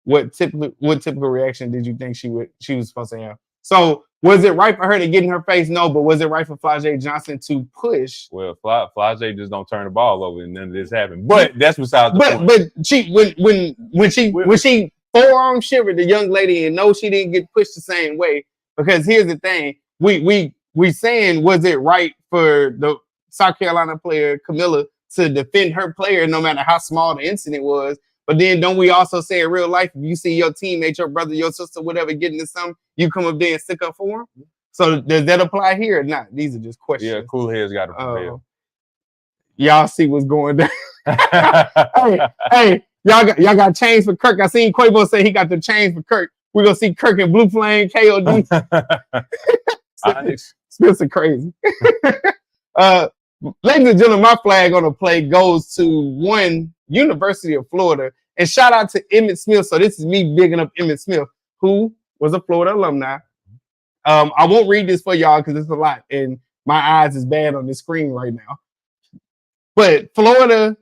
What typical reaction did you think she was supposed to have? So was it right for her to get in her face? No, but was it right for Flaje Johnson to push? Well, Flaje just don't turn the ball over and none of this happened. But that's besides the point. But she when she forearm shivered the young lady and no, she didn't get pushed the same way. Because here's the thing, we saying, was it right for the South Carolina player Camilla to defend her player no matter how small the incident was? But then don't we also say in real life, if you see your teammate, your brother, your sister, whatever, getting into something, you come up there and stick up for them? So does that apply here or not? These are just questions. Yeah, cool heads got to prevail. Y'all see what's going down. hey, y'all got chains for Kirk. I seen Quavo say he got the chains for Kirk. We're going to see Kirk in Blue Flame, KOD. Spencer crazy. Ladies and gentlemen, my flag on the play goes to one University of Florida. And shout out to Emmitt Smith. So this is me bigging up Emmitt Smith, who was a Florida alumni. I won't read this for y'all because it's a lot. And my eyes is bad on the screen right now. But Florida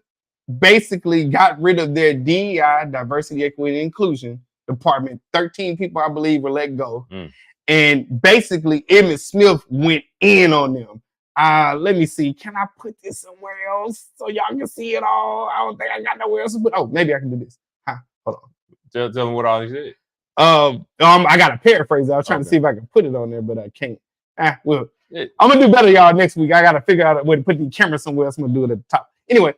basically got rid of their DEI, diversity, equity, and inclusion department. 13 people, I believe, were let go. And basically, Emmitt Smith went in on them. Let me see. Can I put this somewhere else so y'all can see it all? I don't think I got nowhere else to put. Oh, maybe I can do this. Hold on. Tell them what all he said. I got to paraphrase it. I was trying to see if I can put it on there, but I can't. Well, I'm gonna do better, y'all, next week. I got to figure out a way to put the camera somewhere else. I'm gonna do it at the top. Anyway,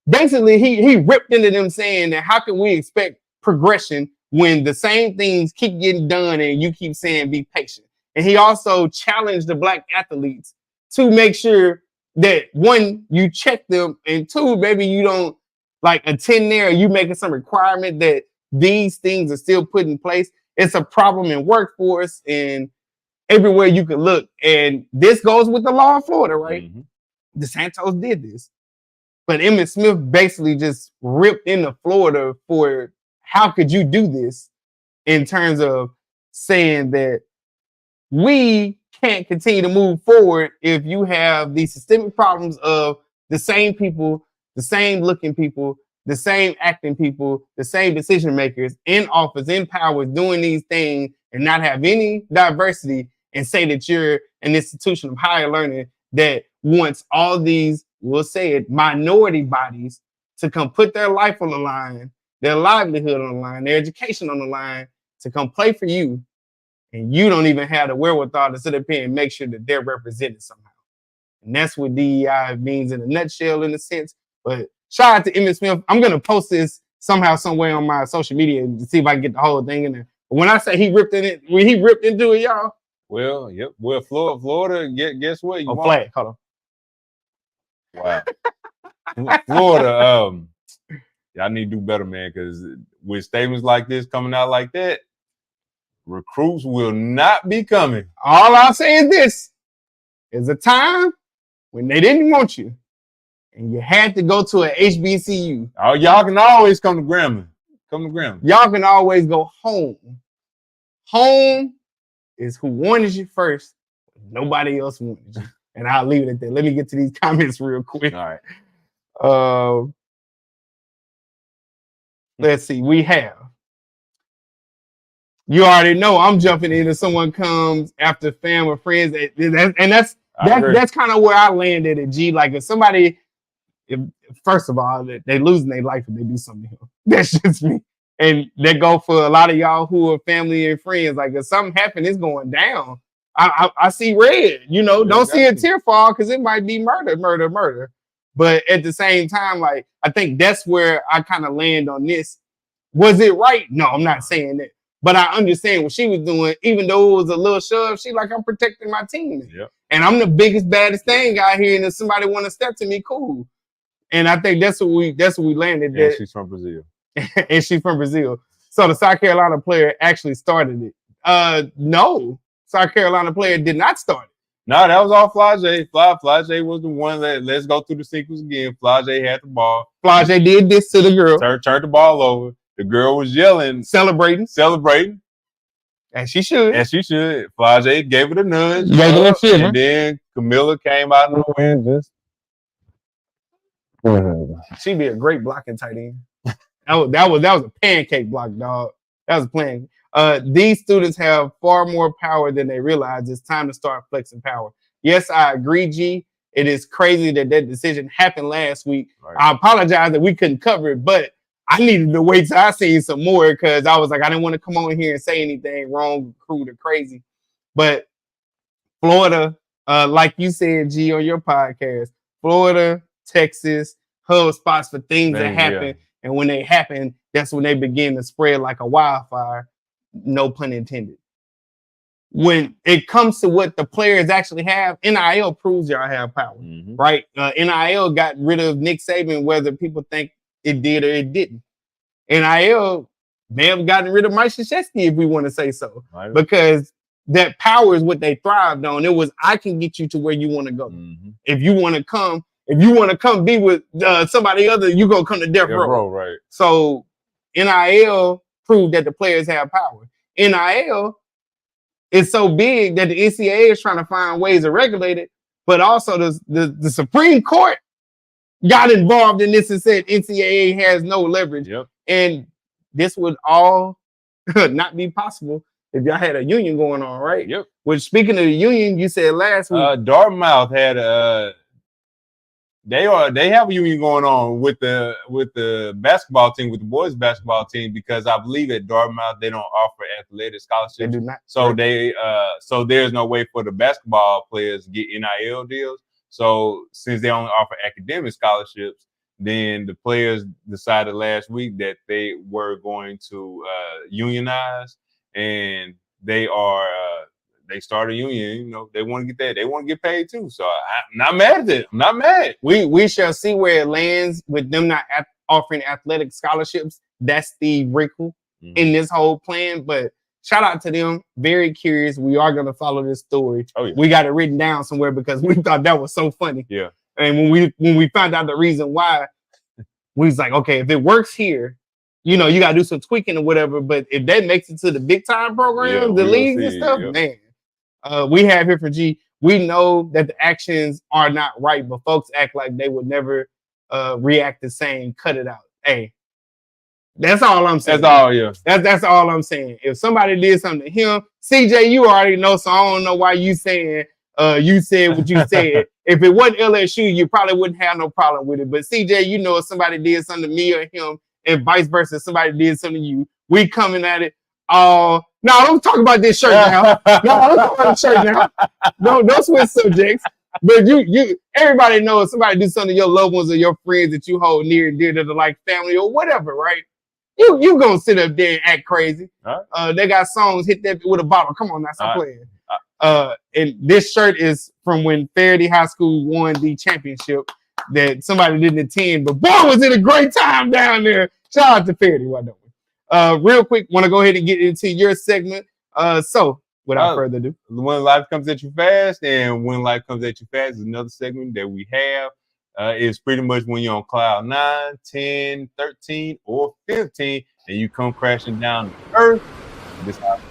basically, he ripped into them saying that how can we expect progression when the same things keep getting done and you keep saying be patient. And he also challenged the black athletes to make sure that one, you check them, and two, maybe you don't like attend there, or you making some requirement that these things are still put in place. It's a problem in workforce and everywhere you can look. And this goes with the law of Florida, right? DeSantis did this. But Emmitt Smith basically just ripped into Florida for how could you do this in terms of saying that we can't continue to move forward if you have these systemic problems of the same people, the same looking people, the same acting people, the same decision makers in office, in power, doing these things and not have any diversity and say that you're an institution of higher learning that wants all these, we'll say it, minority bodies to come put their life on the line, their livelihood on the line, their education on the line to come play for you. And you don't even have the wherewithal to sit up here and make sure that they're represented somehow. And that's what DEI means in a nutshell, in a sense. But shout out to Emmitt Smith. I'm going to post this somehow, somewhere on my social media to see if I can get the whole thing in there. But when I say he ripped in it, when he ripped into it, y'all. Well, yep. Well, Florida, guess what? Flag. Hold on. Wow. Florida, y'all need to do better, man, because with statements like this coming out like that, recruits will not be coming. All I'll say is this. There's a time when they didn't want you and you had to go to a HBCU. Oh, y'all can always come to Grambling. Come to Grambling. Y'all can always go home. Home is who wanted you first. Nobody else wanted you. And I'll leave it at that. Let me get to these comments real quick. All right. Let's see. We have. You already know I'm jumping in if someone comes after fam or friends. And that's kind of where I landed at G. Like if somebody, first of all, they losing their life if they do something to him. That's just me. And that go for a lot of y'all who are family and friends. Like if something happened, it's going down. I see red, don't see a tear fall because it might be murder. But at the same time, like I think that's where I kind of land on this. Was it right? No, I'm not saying that. But I understand what she was doing, even though it was a little shove. She like, I'm protecting my team. Yep. And I'm the biggest, baddest thing out here. And if somebody want to step to me, cool. And I think that's what we landed. And she's from Brazil. And she's from Brazil. So the South Carolina player actually started it. No, South Carolina player did not start it. No, that was all Flaje. Flaje was the one that, let's go through the sequence again. Flaje had the ball. Flaje did this to the girl. Turned the ball over. The girl was yelling. Celebrating. As she should. Flaje gave it a nudge. Gave it a shiver. And then Camilla came out of the wind. She'd be a great blocking tight end. That was a pancake block, dog. That was playing. These students have far more power than they realize. It's time to start flexing power. Yes, I agree, G. It is crazy that decision happened last week. Right. I apologize that we couldn't cover it, but I needed to wait till I seen some more because I was like, I didn't want to come on here and say anything wrong, crude, or crazy. But Florida, like you said, G, on your podcast, Florida, Texas, hub spots for things that happen. Yeah. And when they happen, that's when they begin to spread like a wildfire. No pun intended. When it comes to what the players actually have, NIL proves y'all have power, right? NIL got rid of Nick Saban, whether people think it did or it didn't. NIL may have gotten rid of Mike Krzyzewski, if we want to say so, right. Because that power is what they thrived on. It was, I can get you to where you want to go. If you want to come be with somebody other, you're going to come to death row. Right. So NIL proved that the players have power. NIL is so big that the NCAA is trying to find ways to regulate it, but also the Supreme Court got involved in this and said NCAA has no leverage. Yep. And this would all not be possible if y'all had a union going on, right? Yep. Which, speaking of the union, you said last week, Dartmouth had they have a union going on with the basketball team, with the boys basketball team, because I believe at Dartmouth they don't offer athletic scholarships. They do not. So so there's no way for the basketball players to get NIL deals. So since they only offer academic scholarships, then the players decided last week that they were going to unionize, and they started a union. You know, they want to get that. They want to get paid too. So I'm not mad at it. I'm not mad. We shall see where it lands with them not offering athletic scholarships. That's the wrinkle in this whole plan. But shout out to them. Very curious. We are going to follow this story. Oh, yeah. We got it written down somewhere because we thought that was so funny. Yeah. And when we found out the reason why, we was like, okay, if it works here, you know, you got to do some tweaking or whatever. But if that makes it to the big time program, the leagues and stuff, man. We have here for G. We know that the actions are not right, but folks act like they would never react the same. Cut it out. Hey, that's all I'm saying. That's all, yeah. That's all I'm saying. If somebody did something to him, CJ, you already know, so I don't know why you saying you said what you said. If it wasn't LSU, you probably wouldn't have no problem with it. But CJ, you know, if somebody did something to me or him, and vice versa, somebody did something to you, we coming at it. No, don't talk about this shirt now. No, don't talk about the shirt now. Don't switch subjects. But you, everybody knows somebody do something to your loved ones or your friends that you hold near and dear to the like family or whatever, right? You gonna sit up there and act crazy. Right. They got songs, hit that with a bottle. Come on now, stop playing. And this shirt is from when Faraday High School won the championship that somebody didn't attend, but boy, was it a great time down there. Shout out to Faraday, why don't we? Real quick, want to go ahead and get into your segment. So without further ado, When Life Comes at You Fast, and When Life Comes at You Fast is another segment that we have. It's pretty much when you're on cloud 9, 10, 13, or 15, and you come crashing down to earth. This happens.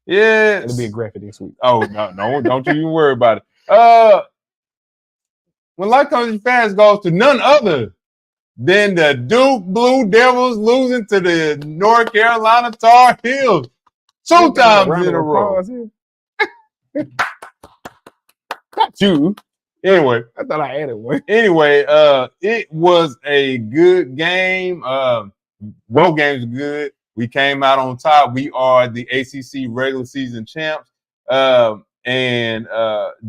Yeah, it'll be a graphic this week. Oh no, don't you even worry about it. When Life Comes at You Fast goes to none other than the Duke Blue Devils losing to the North Carolina Tar Heels 2 times in a row. Not you. Anyway, I thought I added one. Anyway, it was a good game. Both games were good. We came out on top. We are the ACC regular season champs. And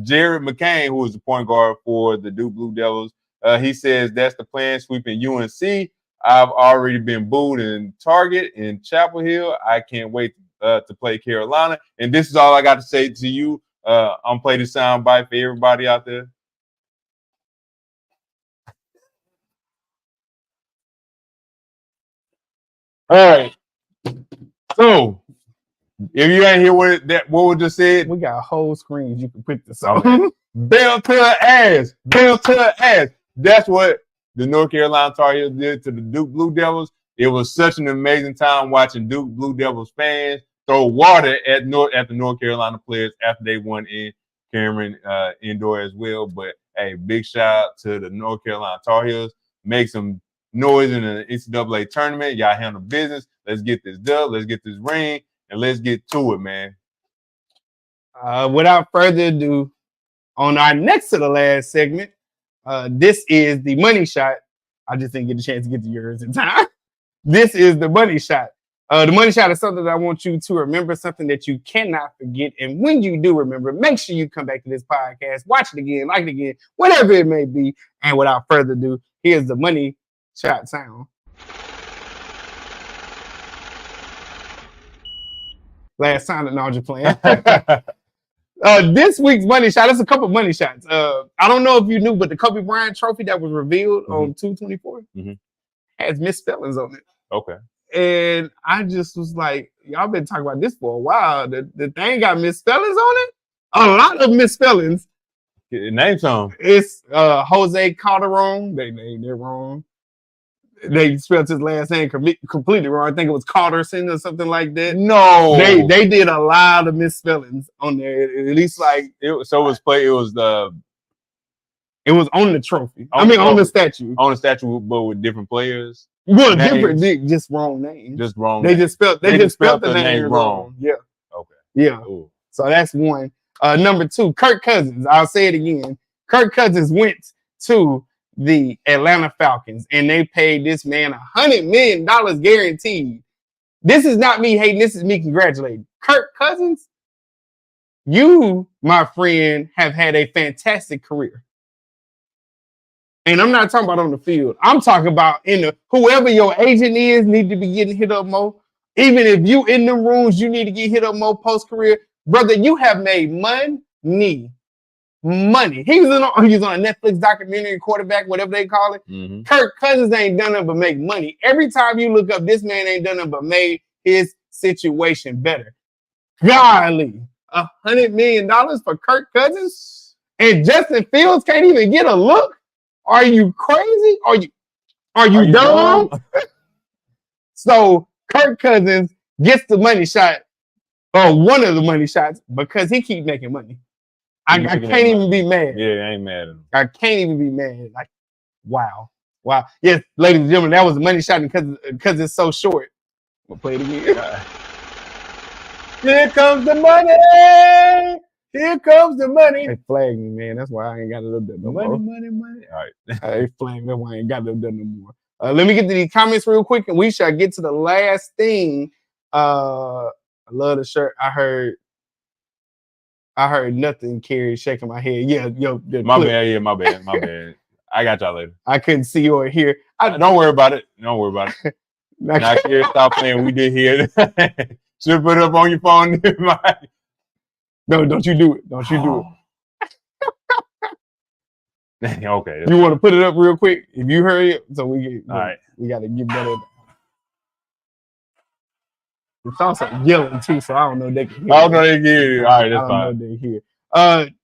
Jared McCain, who is the point guard for the Duke Blue Devils, he says that's the plan, sweeping UNC. I've already been booed in Target in Chapel Hill. I can't wait to play Carolina. And this is all I got to say to you. I'm playing the sound bite for everybody out there. All right. So, if you ain't hear what was just said, We got whole screens you can put this on. okay. Belt to the ass. Belt to the ass. That's what the North Carolina Tar Heels did to the Duke Blue Devils. It was such an amazing time watching Duke Blue Devils fans throw water at the North Carolina players after they won in Cameron Indoor as well. But hey, big shout out to the North Carolina Tar Heels. Make some noise in the NCAA tournament. Y'all handle business. Let's get this dub. Let's get this ring. And let's get to it, man. Without further ado, on our next to the last segment, this is the money shot. I just didn't get a chance to get to yours in time. This is the money shot. The money shot is something that I want you to remember, something that you cannot forget. And when you do remember, make sure you come back to this podcast, watch it again, like it again, whatever it may be. And without further ado, here's the money shot sound. Last time that I'm just playing. This week's money shot, there's a couple money shots. I don't know if you knew, but the Kobe Bryant trophy that was revealed on 2/24 has misspellings on it. Okay. And I just was like, y'all been talking about this for a while. The thing got misspellings on it. A lot of misspellings. Name some. It's Jose Calderon. They're wrong. They spelled his last name completely wrong. I think it was Carterson or something like that. No, they did a lot of misspellings on there. At least like it was on the trophy. On the statue. On the statue, but with different players. Well, different, just wrong names. Just wrong. They just spelled the name wrong. Yeah. Okay. Yeah. Ooh. So that's one. Number two, Kirk Cousins. I'll say it again. Kirk Cousins went to the Atlanta Falcons, and they paid this man $100 million guaranteed. This is not me hating. This is me congratulating. Kirk Cousins, you, my friend, have had a fantastic career. And I'm not talking about on the field. I'm talking about whoever your agent is need to be getting hit up more. Even if you in the rooms, you need to get hit up more post-career. Brother, you have made money. He was on a Netflix documentary, quarterback, whatever they call it. Mm-hmm. Kirk Cousins ain't done nothing but make money. Every time you look up, this man ain't done nothing but made his situation better. Golly, $100 million for Kirk Cousins? And Justin Fields can't even get a look? Are you crazy? Are you dumb? So Kirk Cousins gets the money shot, or one of the money shots, because he keep making money. I can't even be mad. Yeah, I ain't mad at him. I can't even be mad. Like, wow. Yes, ladies and gentlemen, that was a money shot because it's so short. We'll play it again. Here comes the money. Here comes the money. They flagged me, man. That's why I ain't got a little bit no more. Money. All right. They flagged me. That's why I ain't got a little bit no more. Let me get to these comments real quick, and we shall get to the last thing. I love the shirt. I heard nothing, Cary, shaking my head. Yeah, my bad. I got y'all later. I couldn't see or hear. Don't worry about it. Now, Cary, stop playing. We did hear it. Should put it up on your phone. No, don't you do it. Don't you do it. Okay. You want to put it up real quick? If you heard it, so we got to get better. It's also yelling too, so I don't know if they can hear. I don't know they can hear you. All right, that's fine. I don't know if they hear.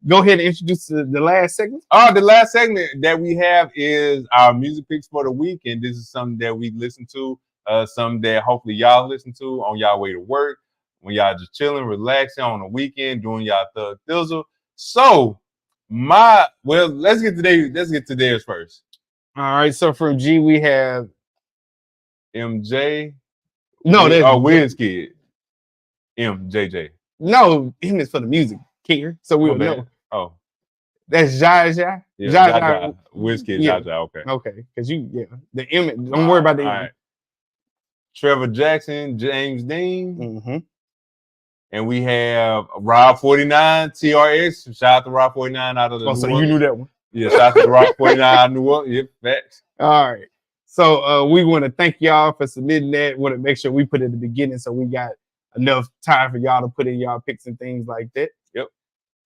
Go ahead and introduce the last segment. The last segment that we have is our music picks for the week, and this is something that we listen to, something that hopefully y'all listen to on y'all way to work, when y'all just chilling, relaxing on the weekend, doing y'all thug thizzle. So, let's get to theirs first. All right, so from G we have MJ. No, that's Wiz Kid. MJJ. No, him is for the music, Cary. So we'll know. Oh. That's Jaja. Yeah, Jaja. Wiz Kid, Jaja, okay. Okay. Because the M, don't worry about the M. Right. Trevor Jackson, James Dean. Mm-hmm. And we have Rob 49, TRX. Shout out to Rob 49 out of the so you knew that one. Yeah, shout out to Rob 49 out of New Orleans. Yep, facts. All right. So we want to thank y'all for submitting that. Want to make sure we put it at the beginning so we got enough time for y'all to put in y'all picks and things like that. Yep.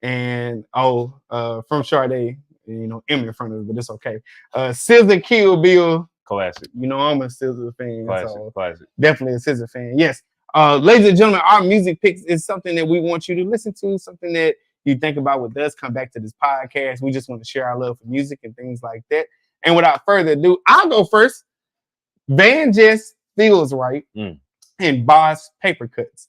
And from Sade, M in front of it, but it's okay. SZA Kill Bill. Classic. I'm a SZA fan. Classic. Definitely a SZA fan. Yes. Ladies and gentlemen, our music picks is something that we want you to listen to, something that you think about with us. Come back to this podcast. We just want to share our love for music and things like that. And without further ado, I'll go first. Van Jess Feels Right and Boss Paper Cuts.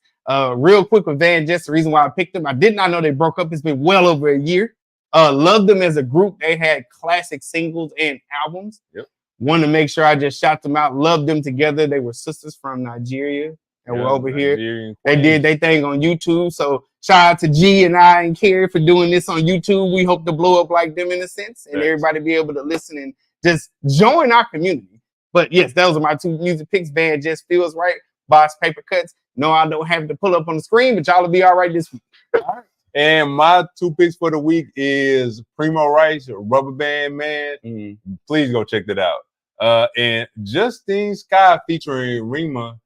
Real quick with Van Jess, the reason why I picked them, I did not know they broke up. It's been well over a year. Loved them as a group. They had classic singles and albums. Yep. Wanted to make sure I just shout them out. Loved them together. They were sisters from Nigeria and we're over here. They did their thing on YouTube. So shout out to G and I and Cary for doing this on YouTube. We hope to blow up like them in a sense and everybody be able to listen and just join our community. But yes, those are my two music picks. Van Just Feels Right, Boss Paper Cuts. No, I don't have to pull up on the screen, but y'all will be all right this week. All right. And my two picks for the week is Primo Rice, Rubber Band Man. Please go check that out. And Justine Sky featuring Rima,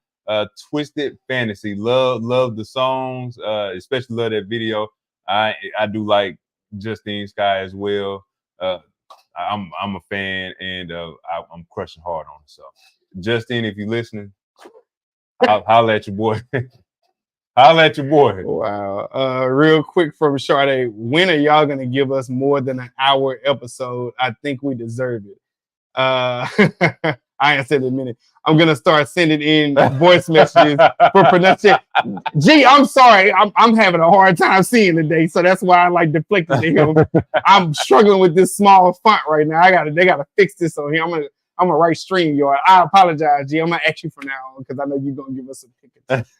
Twisted Fantasy. Love the songs, especially love that video. I do like Justine Sky as well. I'm a fan, and I'm crushing hard on it. So, Justine, if you're listening, holla at your boy. Holla at your boy. Wow. Real quick from Sade, when are y'all gonna give us more than an hour episode? I think we deserve it. I ain't said it in a minute. I'm gonna start sending in voice messages for pronunciation. Gee, I'm sorry. I'm having a hard time seeing today, so that's why I like deflecting to him. I'm struggling with this small font right now. They gotta fix this on here. I'm gonna write StreamYard. I apologize, G. I'm gonna ask you from now on because I know you're gonna give us some tickets.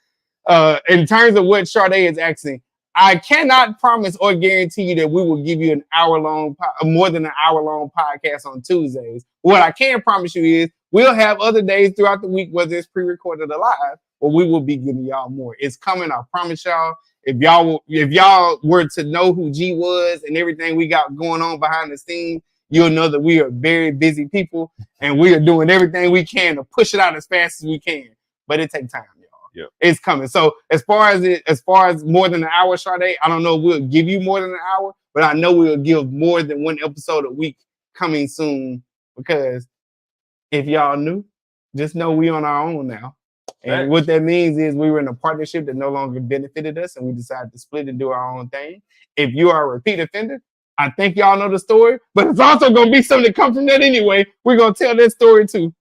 In terms of what Sade is asking, I cannot promise or guarantee you that we will give you more than an hour long podcast on Tuesdays. What I can promise you is we'll have other days throughout the week, whether it's pre-recorded or live, but we will be giving y'all more. It's coming, I promise y'all. If y'all were to know who G was and everything we got going on behind the scenes, you'll know that we are very busy people and we are doing everything we can to push it out as fast as we can. But it takes time. Yep. It's coming. So as far as more than an hour, Sade, I don't know if we'll give you more than an hour, but I know we'll give more than one episode a week coming soon. Because if y'all knew, just know we on our own now. And what that means is we were in a partnership that no longer benefited us, and we decided to split and do our own thing. If you are a repeat offender, I think y'all know the story, but it's also gonna be something that comes from that anyway. We're gonna tell that story too.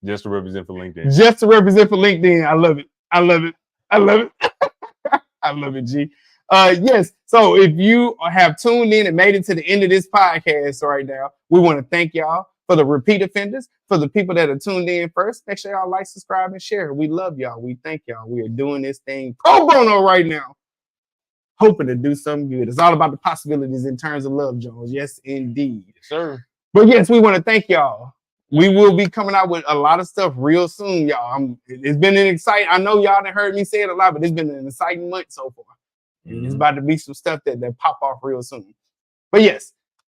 Just to represent for LinkedIn. Just to represent for LinkedIn. I love it. I love it. I love it. I love it, G. Yes. So if you have tuned in and made it to the end of this podcast right now, we want to thank y'all for the repeat offenders, for the people that are tuned in first. Make sure y'all like, subscribe, and share. We love y'all. We thank y'all. We are doing this thing pro bono right now, hoping to do something good. It's all about the possibilities in terms of love, Jones. Yes, indeed. Yes, sir. But yes, we want to thank y'all. We will be coming out with a lot of stuff real soon, y'all. It's been an exciting. I know y'all done heard me say it a lot, but it's been an exciting month so far. Mm-hmm. It's about to be some stuff that pop off real soon. But yes,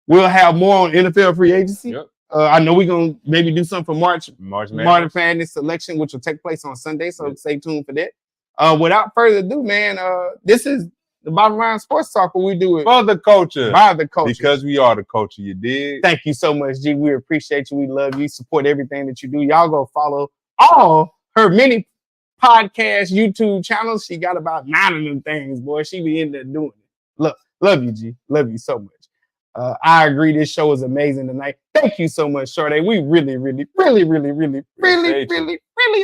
we'll have more on NFL free agency. Yep. I know we're gonna maybe do something for March Madness selection, which will take place on Sunday. So stay tuned for that. Without further ado, man, this is the Bottom Line Sports Talk, where we do it for the culture, by the culture, because we are the culture. You did. Thank you so much, G. We appreciate you. We love you. Support everything that you do. Y'all go follow all her many podcast YouTube channels. She got about 9 of them things, boy. She be in there doing it. Look, love you, G. Love you so much. I agree. This show is amazing tonight. Thank you so much, Sade. We really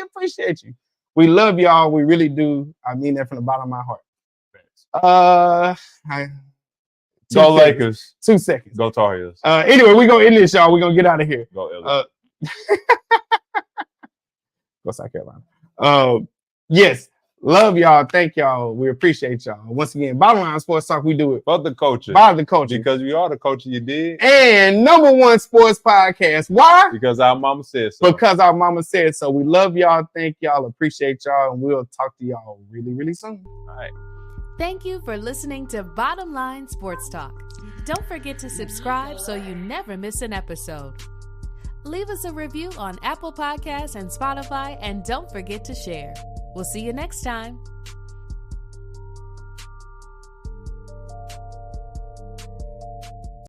appreciate you. We love y'all. We really do. I mean that from the bottom of my heart. Go Lakers. 2 seconds. Go Tar Heels. Anyway, we're gonna end this, y'all. We're gonna get out of here. Go LA. Go South Carolina. Yes. Love y'all. Thank y'all. We appreciate y'all. Once again, Bottom Line Sports Talk, we do it for the culture. By the culture. Because we are the culture. You did. And #1 sports podcast. Why? Because our mama said so. Because our mama said so. We love y'all. Thank y'all. Appreciate y'all. And we'll talk to y'all really soon. All right. Thank you for listening to Bottom Line Sports Talk. Don't forget to subscribe so you never miss an episode. Leave us a review on Apple Podcasts and Spotify, and don't forget to share. We'll see you next time.